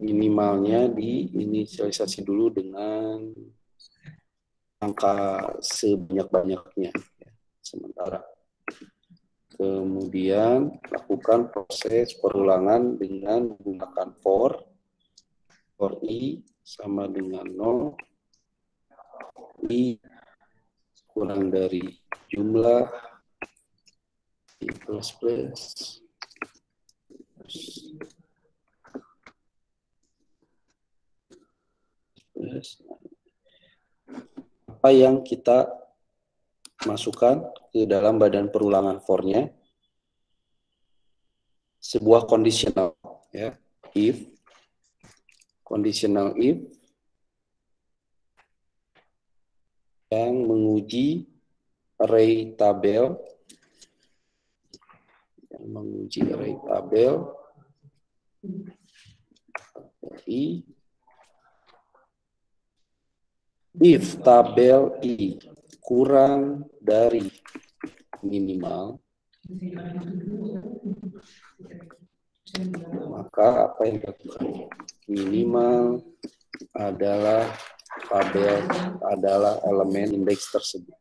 Minimalnya diinisialisasi dulu dengan angka sebanyak-banyaknya. Sementara. Kemudian lakukan proses perulangan dengan menggunakan for i sama dengan 0, i kurang dari jumlah i plus apa yang kita masukkan ke dalam badan perulangan for-nya, sebuah conditional ya, if conditional if yang menguji array tabel i if tabel i kurang dari minimal, maka apa yang dilakukan? Minimal adalah elemen indeks tersebut.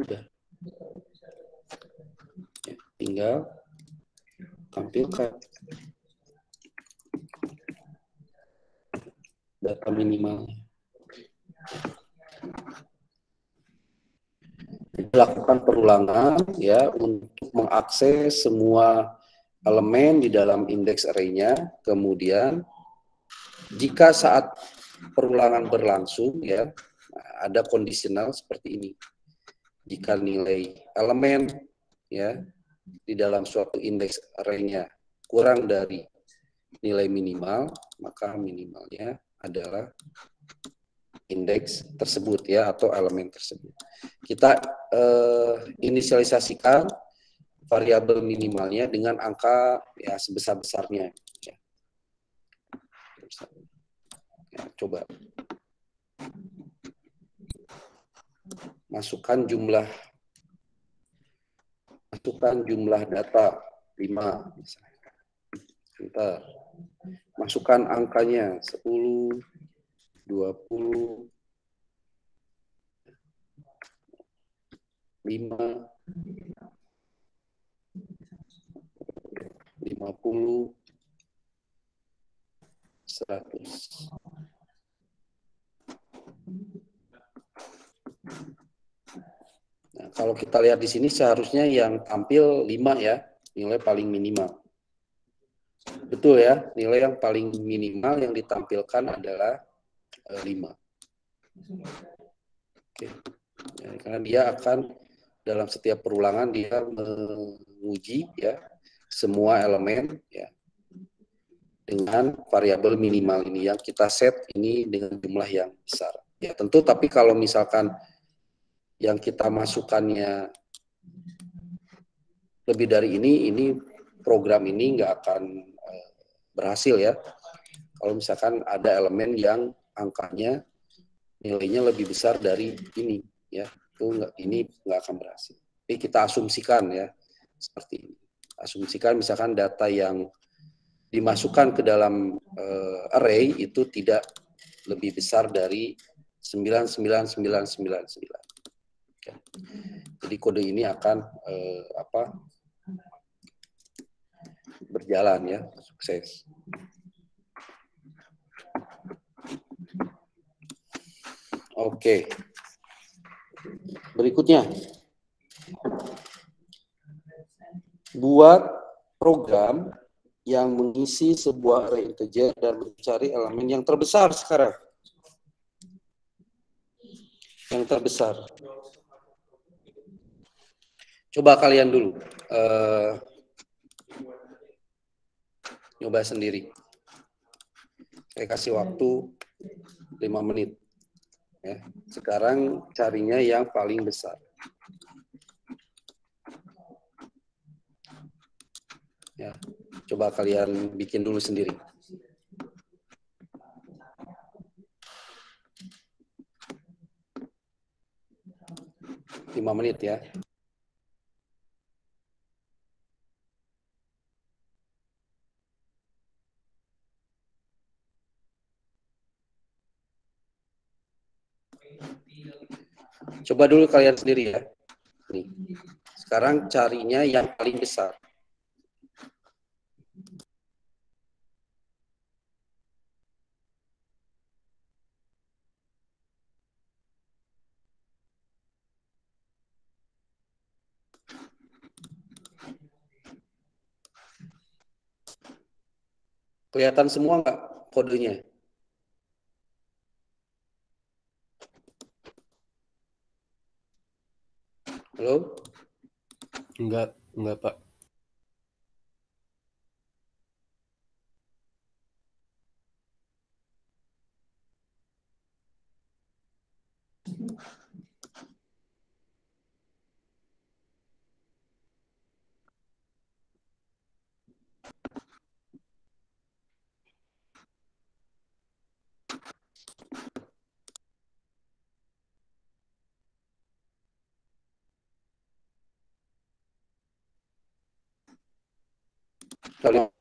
Udah. Ya, tinggal tampilkan data minimalnya. Lakukan perulangan ya untuk mengakses semua elemen di dalam indeks array-nya. Kemudian jika saat perulangan berlangsung ya ada kondisional seperti ini. Jika nilai elemen ya di dalam suatu indeks array-nya kurang dari nilai minimal, maka minimalnya adalah indeks tersebut ya atau elemen tersebut. Kita inisialisasikan variabel minimalnya dengan angka ya sebesar-besarnya. Ya. Ya, coba masukkan jumlah data 5 misalnya. Enter. Masukkan angkanya 10, 20, 5, 50, 100. Nah, kalau kita lihat di sini seharusnya yang tampil 5 ya, nilai paling minimal. Betul ya, nilai yang paling minimal yang ditampilkan adalah 5. Oke. Ya, karena dia akan dalam setiap perulangan dia menguji ya semua elemen ya dengan variabel minimal ini yang kita set ini dengan jumlah yang besar. Ya tentu, tapi kalau misalkan yang kita masukkannya lebih dari ini program ini nggak akan berhasil ya. Kalau misalkan ada elemen yang angkanya nilainya lebih besar dari ini ya, ini nggak akan berhasil. Jadi kita asumsikan ya seperti ini. Asumsikan misalkan data yang dimasukkan ke dalam array itu tidak lebih besar dari 99999. Ya. Jadi kode ini akan berjalan ya, sukses. Oke. Berikutnya, buat program yang mengisi sebuah array integer dan mencari elemen yang terbesar sekarang. Yang terbesar. Coba kalian dulu nyoba sendiri. Saya kasih waktu 5 menit. Ya. Sekarang carinya yang paling besar. Ya. Coba kalian bikin dulu sendiri. Lima menit ya. Coba dulu kalian sendiri ya. Nih. Sekarang carinya yang paling besar. Kelihatan semua nggak kodenya? Halo? Enggak, Pak. Kalian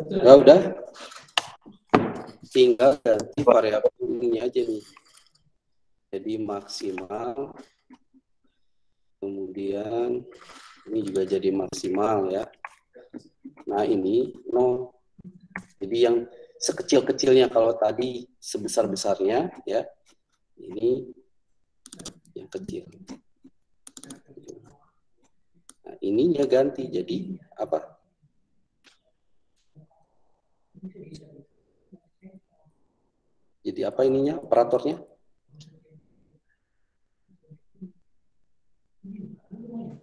Ya udah, tinggal ganti variabel ini aja nih. Jadi maksimal, kemudian ini juga jadi maksimal ya. Nah ini 0. Jadi yang sekecil-kecilnya kalau tadi sebesar-besarnya ya, ini yang kecil. Nah, ininya ganti jadi apa? Jadi apa ininya operatornya?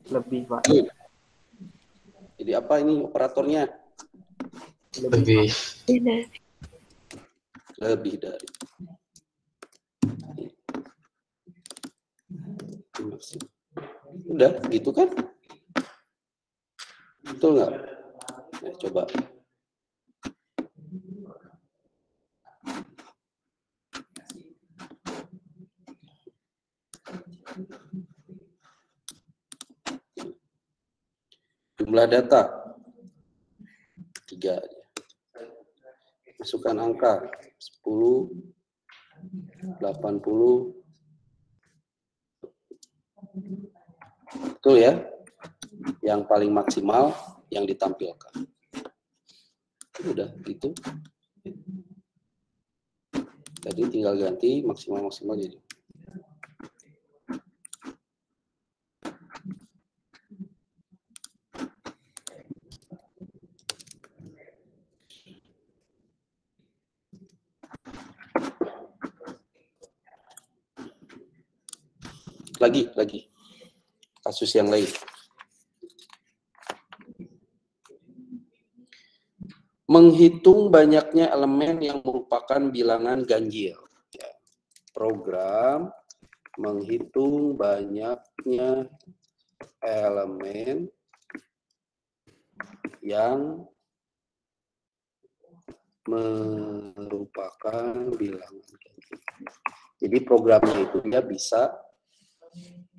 Lebih, Pak. Jadi apa ini operatornya? Lebih. Lebih dari. Udah gitu kan? Betul nggak? Nah, coba. Jumlah data 3. Masukkan angka 10, 80. Betul ya? Yang paling maksimal yang ditampilkan. Udah gitu. Tadi tinggal ganti maksimal-maksimal jadi. Lagi kasus yang lain. Menghitung banyaknya elemen yang merupakan bilangan ganjil. Ya. Program menghitung banyaknya elemen yang merupakan bilangan ganjil. Jadi programnya itu dia bisa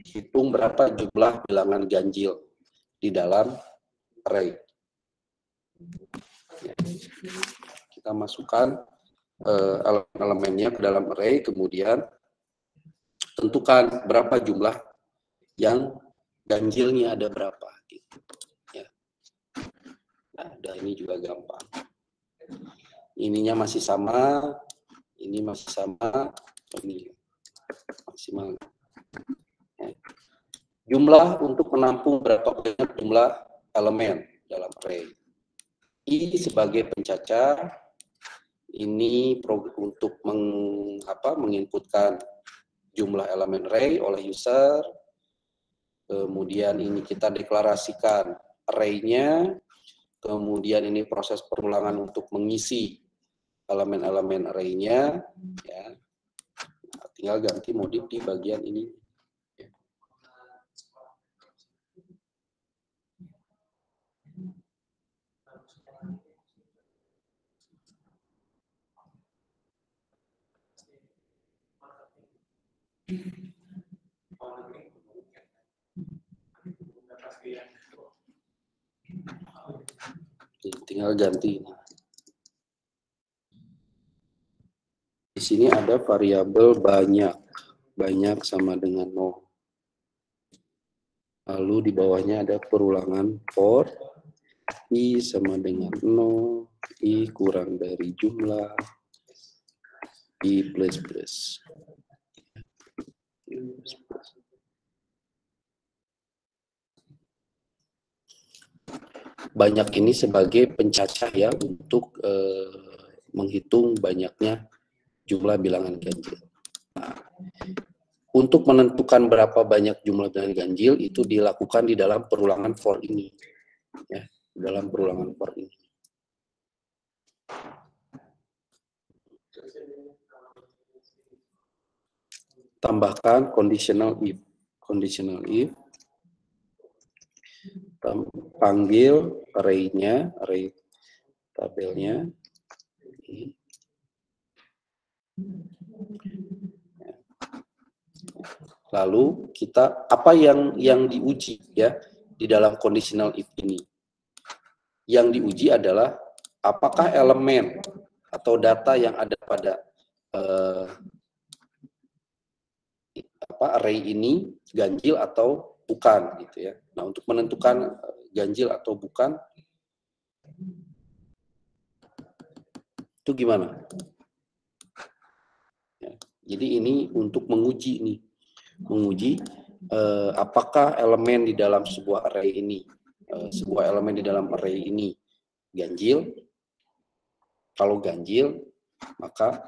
hitung berapa jumlah bilangan ganjil di dalam array. Kita masukkan elemennya ke dalam array, kemudian tentukan berapa jumlah yang ganjilnya ada berapa. Gitu. Ya. Nah, ini juga gampang. Ininya masih sama, ini masih sama, ini maksimal. Ya. Jumlah untuk menampung berapa banyak jumlah elemen dalam array. I sebagai pencacar, ini untuk menginputkan jumlah elemen array oleh user. Kemudian ini kita deklarasikan array-nya. Kemudian ini proses perulangan untuk mengisi elemen-elemen array-nya. Ya. Nah, tinggal ganti modif di bagian ini. Ya. Tinggal ganti. Di sini ada variabel banyak sama dengan 0. Lalu di bawahnya ada perulangan for i sama dengan 0, i kurang dari jumlah, i plus plus. Banyak ini sebagai pencacah ya untuk menghitung banyaknya jumlah bilangan ganjil. Nah, untuk menentukan berapa banyak jumlah bilangan ganjil itu dilakukan di dalam perulangan for ini, ya, dalam perulangan for ini. Tambahkan conditional if, panggil array-nya, array tabelnya. Lalu kita apa yang diuji ya di dalam conditional if ini? yang diuji adalah apakah elemen atau data yang ada pada array ini ganjil atau bukan gitu ya. Nah, untuk menentukan ganjil atau bukan itu gimana? Ya, jadi ini untuk menguji nih, menguji apakah elemen di dalam sebuah array ini, sebuah elemen di dalam array ini ganjil. Kalau ganjil, maka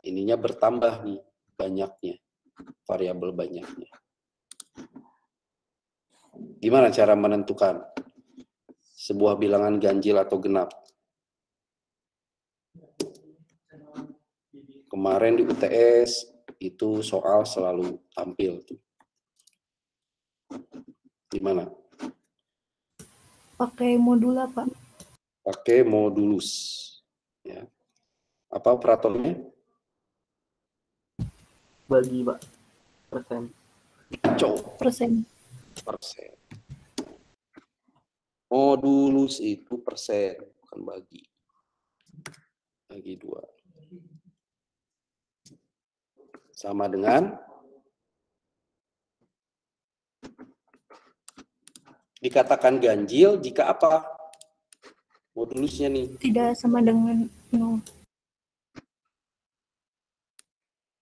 ininya bertambah nih banyaknya, variabel banyaknya. Gimana cara menentukan sebuah bilangan ganjil atau genap? Kemarin di UTS itu soal selalu tampil tuh. Gimana? Pakai modula, Pak. Pakai modulus. Ya. Apa operatornya? Bagi, Pak. Persen. Persen. Persen. Modulus itu persen, bukan bagi. Bagi 2. Sama dengan dikatakan ganjil jika apa? Modulusnya nih. Tidak sama dengan 0.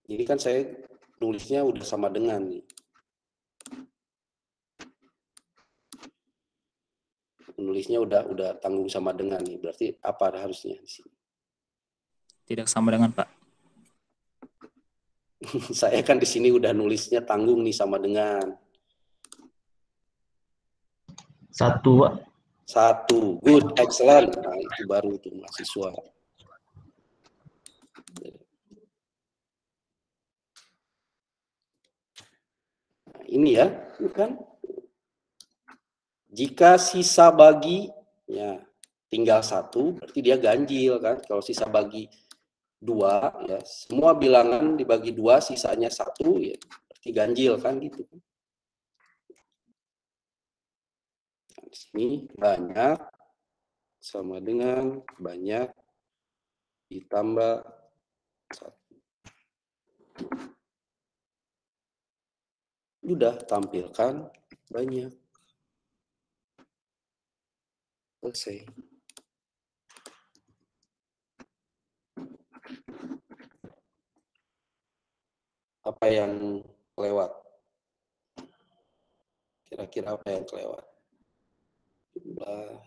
Jadi kan saya nulisnya udah sama dengan nih. Nulisnya udah tanggung sama dengan nih. Berarti apa harusnya di sini? Tidak sama dengan, Pak. Saya kan di sini udah nulisnya tanggung nih sama dengan 1, Pak. 1. Good, excellent. Nah, itu baru tuh mahasiswa. Nah, ini ya, kan? Jika sisa bagi, ya tinggal 1, berarti dia ganjil kan? Kalau sisa bagi 2, ya semua bilangan dibagi 2, sisanya 1, ya berarti ganjil kan gitu. Nah, di sini banyak sama dengan banyak ditambah 1. Udah tampilkan banyak. Selesai. Apa yang kelewat? Kira-kira apa yang kelewat? Jumlah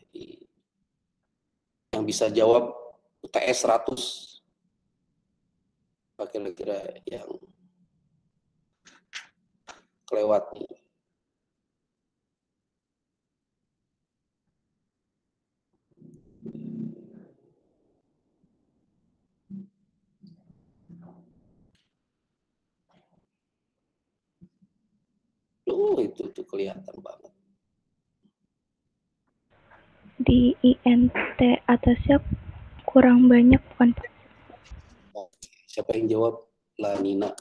yang bisa jawab UTS 100. Apa kira-kira yang kelewat nih? Itu tuh kelihatan banget. Di INT atasnya kurang banyak bukan, Pak? Oke. Siapa yang jawab? Lanina.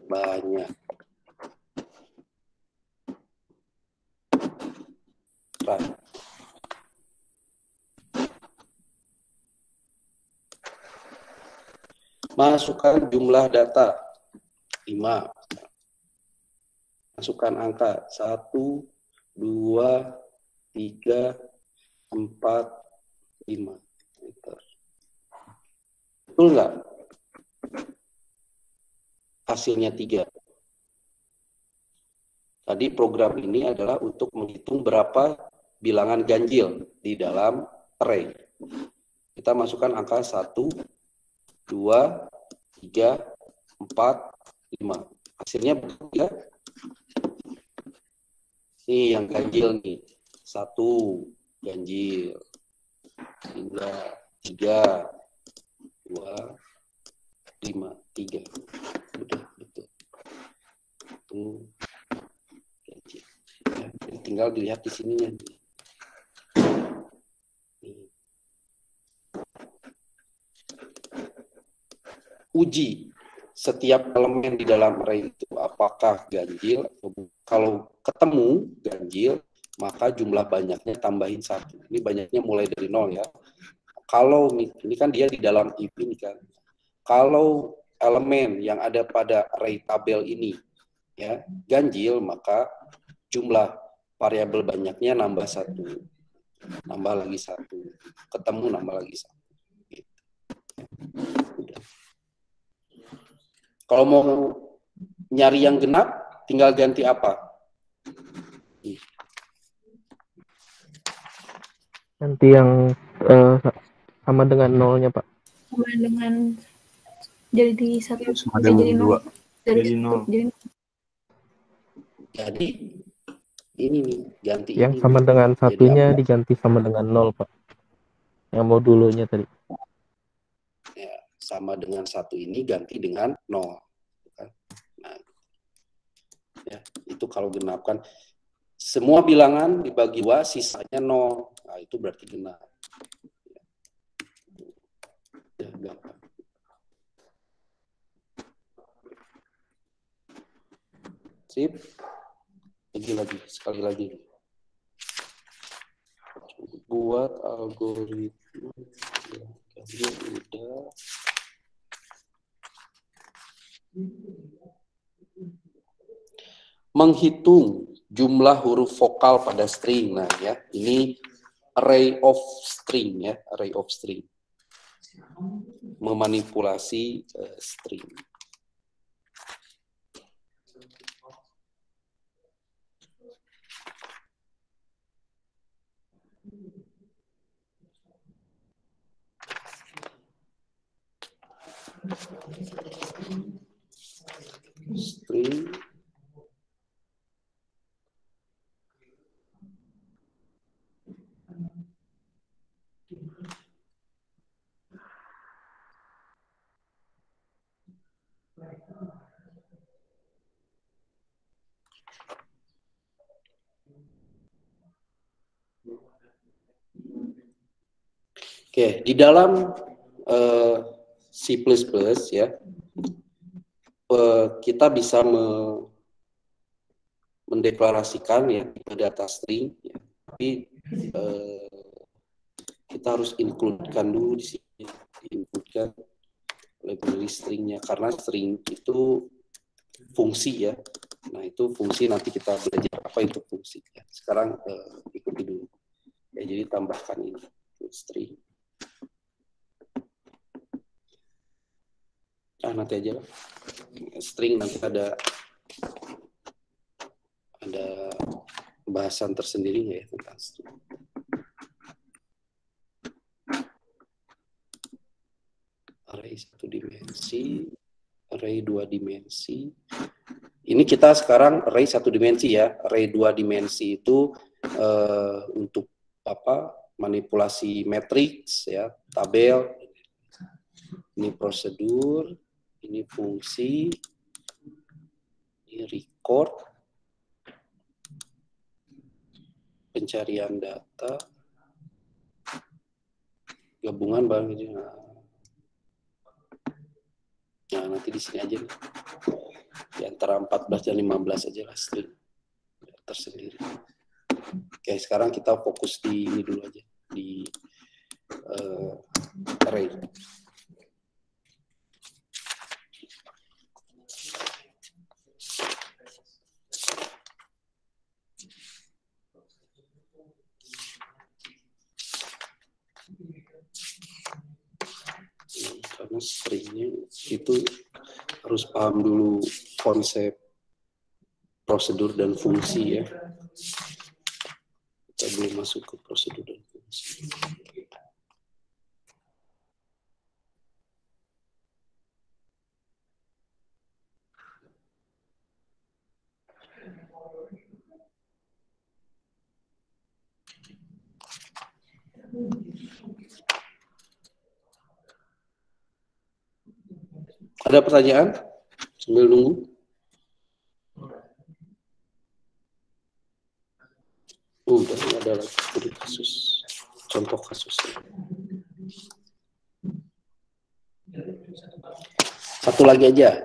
Banyak. Right. Masukkan jumlah data 5. Masukkan angka 1, 2, 3, 4, 5. Betul nggak? Hasilnya 3. Tadi program ini adalah untuk menghitung berapa bilangan ganjil di dalam array. Kita masukkan angka 1, 2, 3, 4, 5. Hasilnya betul ya? Ini yang ganjil nih. 1 ganjil. 3, 2, 5, 3. Betul. Ganjil. Ya, tinggal dilihat di sininya. Uji setiap elemen di dalam array itu apakah ganjil. Kalau ketemu ganjil, maka jumlah banyaknya tambahin 1. Ini banyaknya mulai dari 0 ya. Kalau ini kan dia di dalam if ini kan. Kalau elemen yang ada pada array tabel ini ya ganjil, maka jumlah variabel banyaknya nambah 1. Nambah lagi 1. Ketemu nambah lagi 1. Gitu. Kalau mau nyari yang genap, tinggal ganti apa? Nanti yang sama dengan nolnya, Pak. Sama dengan jadi satu. Sama dengan Jadi 2. Jadi nol. Jadi ini nih, ganti Yang ini. sama dengan Jadi satunya apa? diganti sama dengan 0, Pak. Yang modulnya tadi. Ya, sama dengan 1 ini ganti dengan 0. Nah, ya, itu kalau genap kan. Semua bilangan dibagi 2, sisanya 0. Nah, itu berarti genap. Ya, gampang. Sip. Lagi, sekali lagi. Buat algoritma. Ya, udah. Menghitung jumlah huruf vokal pada string. Nah, ya, ini array of string ya, array of string. Memanipulasi string. String Oke, di dalam C++ ya, kita bisa mendeklarasikan ya data string, ya. Tapi kita harus include-kan dulu di sini, include-kan library stringnya, karena string itu fungsi ya. Nah itu fungsi, nanti kita belajar apa itu fungsi. Ya. Sekarang ikuti dulu. Ya, jadi tambahkan ini string. Nanti aja lah. String nanti ada bahasan tersendiri nggak ya tentang string. Array 1 dimensi, array 2 dimensi. Ini kita sekarang array 1 dimensi ya. Array 2 dimensi itu untuk apa? Manipulasi matriks ya, tabel. Ini prosedur, ini fungsi, ini record, pencarian data, gabungan bang ini. Nah, nanti di sini aja nih. Di antara 14 dan 15 aja lah string tersendiri. Oke, sekarang kita fokus di ini dulu aja, di array. Karena stringnya itu harus paham dulu konsep prosedur dan fungsi ya. Kita belum masuk ke prosedur dan fungsi. Ada pertanyaan? Sambil nunggu. Udah, ini ada lagi kasus, contoh kasus. Satu lagi aja,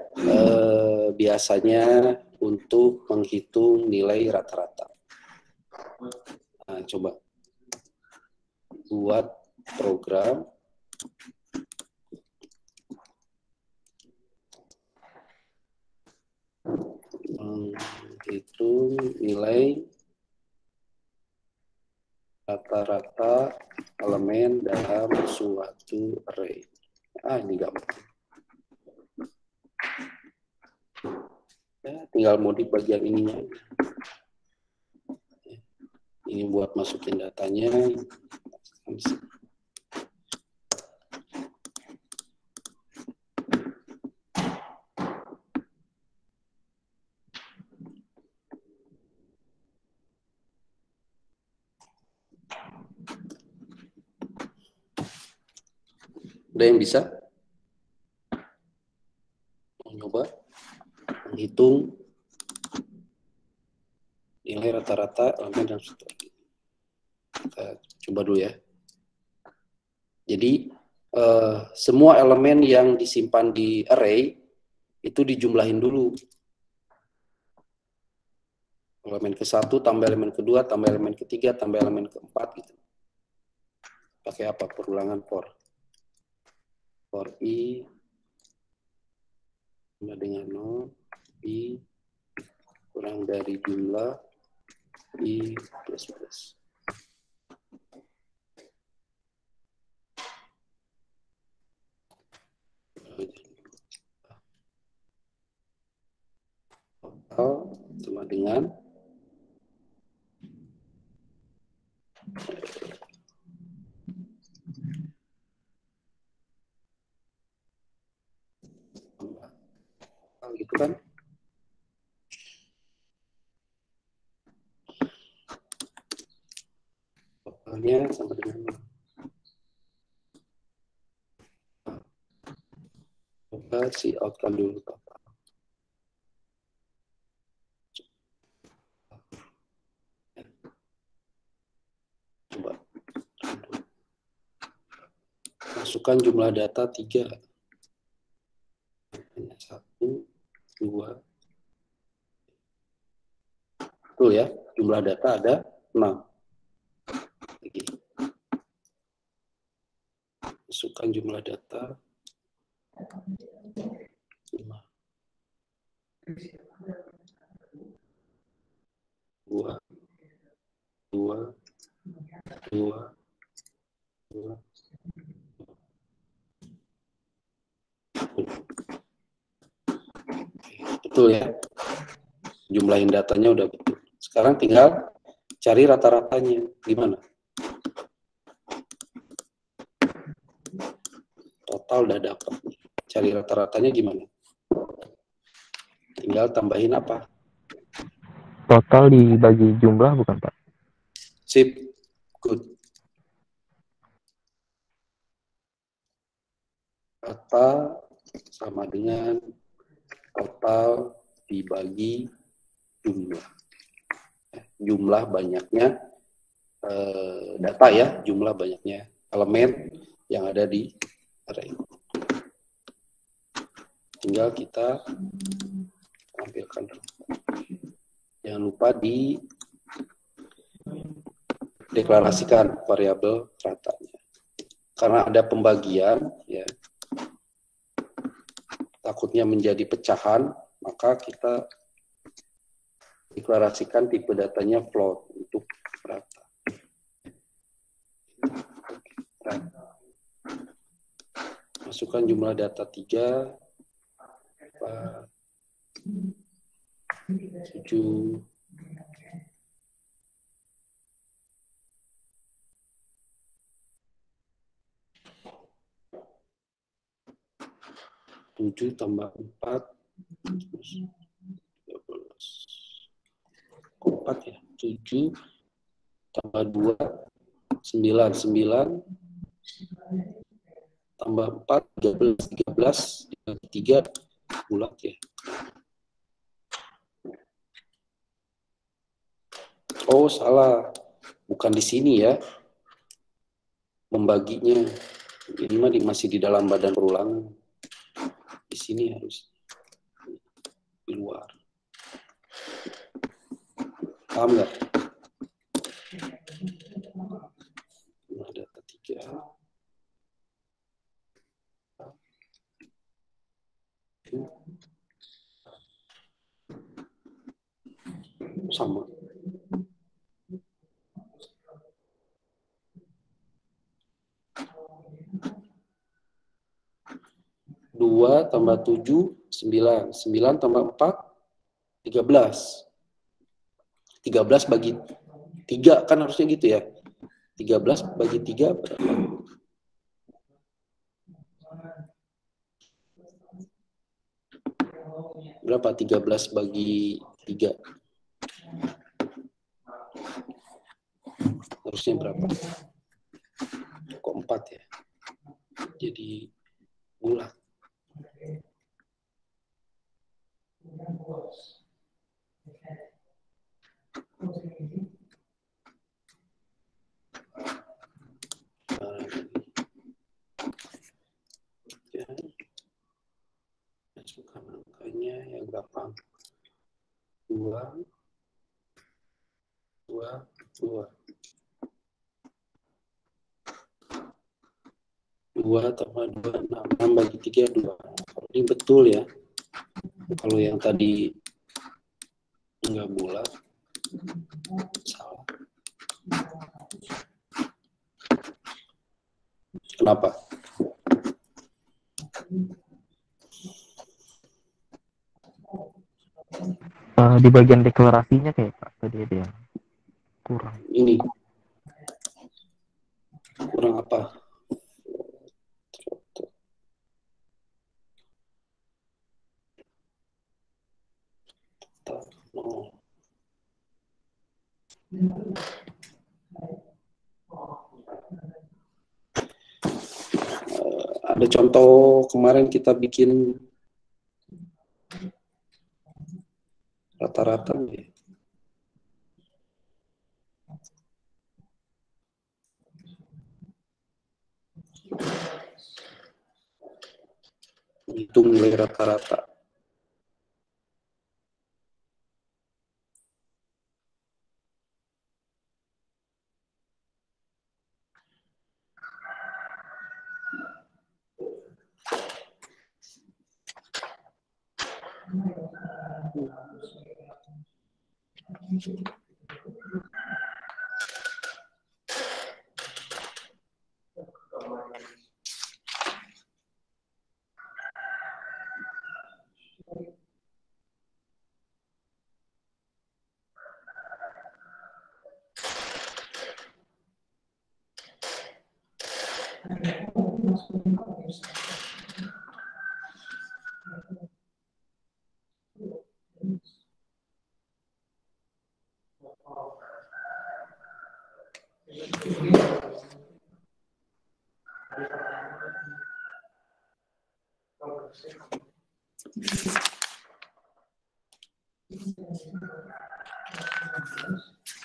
biasanya untuk menghitung nilai rata-rata. Nah, coba buat program menghitung nilai rata-rata elemen dalam suatu array. Ini gampang. Ya, tinggal modif bagian ininya. Ini buat masukin datanya. Ada yang bisa? Mau nyoba menghitung nilai rata-rata elemen dalam suatu array. Kita coba dulu ya. Jadi semua elemen yang disimpan di array itu dijumlahin dulu. Elemen ke-1 tambah elemen kedua, tambah elemen ketiga, tambah elemen keempat gitu. Pakai apa? Perulangan for. For i sama dengan 0, i kurang dari jumlah i plus plus. Total sama dengan gitu kan? Totalnya sama dengan coba si outcome dulu total. Coba masukkan jumlah data 3. 1, 2. Betul ya, jumlah data ada 6. Lagi. Masukkan jumlah data 5. 2, 2, 2, 2. Betul ya, jumlahin datanya udah betul. Sekarang tinggal cari rata-ratanya gimana. Total udah dapat. Cari rata-ratanya gimana? Tinggal tambahin apa? Total dibagi jumlah bukan Pak? Sip, good. Total sama dengan total dibagi jumlah. Jumlah banyaknya data ya, jumlah banyaknya elemen yang ada di array. Tinggal kita tampilkan. Jangan lupa di deklarasikan variabel ratanya. Karena ada pembagian, ya, takutnya menjadi pecahan, maka kita deklarasikan tipe datanya float untuk rata. Masukkan jumlah data 3, 4, 7, 7 tambah 4, 13. 4 ya, 7 tambah 2, 9, 9 tambah 4, 13, 13, 3 bulat ya. Oh salah, bukan di sini ya, membaginya. Ini mah masih di dalam badan perulangan. Di sini harus di luar. Paham nggak? sama. 2 tambah 7, 9. 9 tambah 4, 13. 13 bagi 3 kan harusnya gitu ya. 13 bagi 3 berapa? Berapa 13 bagi 3? Harusnya berapa? Kok 4 ya? Jadi bulat. Ya. Masukkan angkanya yang gampang. 2, 2, 2. 2 tambah 2, 6. 6 bagi 3, 2. Kalau ini betul ya. Kalau yang tadi enggak bulat, salah. Kenapa? Di bagian deklarasinya kayak Pak tadi ada yang kurang. Ini. Kurang apa? No. Ada contoh kemarin kita bikin rata-rata ya. Hitung nilai rata-rata.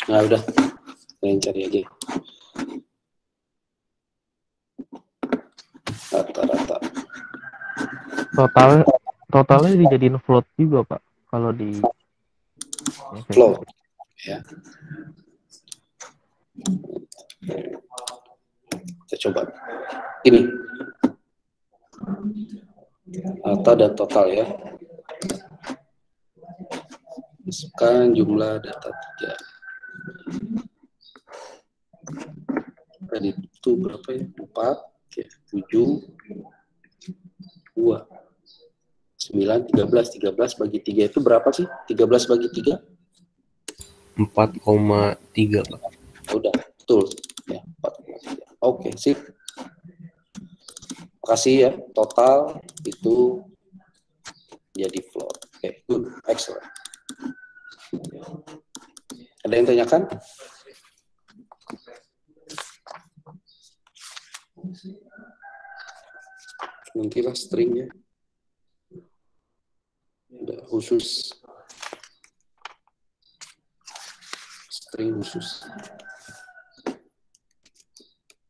Nah udah, kalian cari aja rata-rata. Totalnya dijadiin float juga Pak kalau di Float ya. Kita coba ini rata dan total ya. Masukkan jumlah data 3. Tadi itu berapa ya? 4, ya, 7, 2, 9, 13. 13 bagi 3 itu berapa sih? 13 bagi 3? 4,3 Pak. Udah, betul. Ya, 4,3. Oke, sip. Makasih ya. Total itu jadi float. Oke, good. Excellent. Ada yang tanyakan? Nantilah stringnya. Udah khusus. String khusus.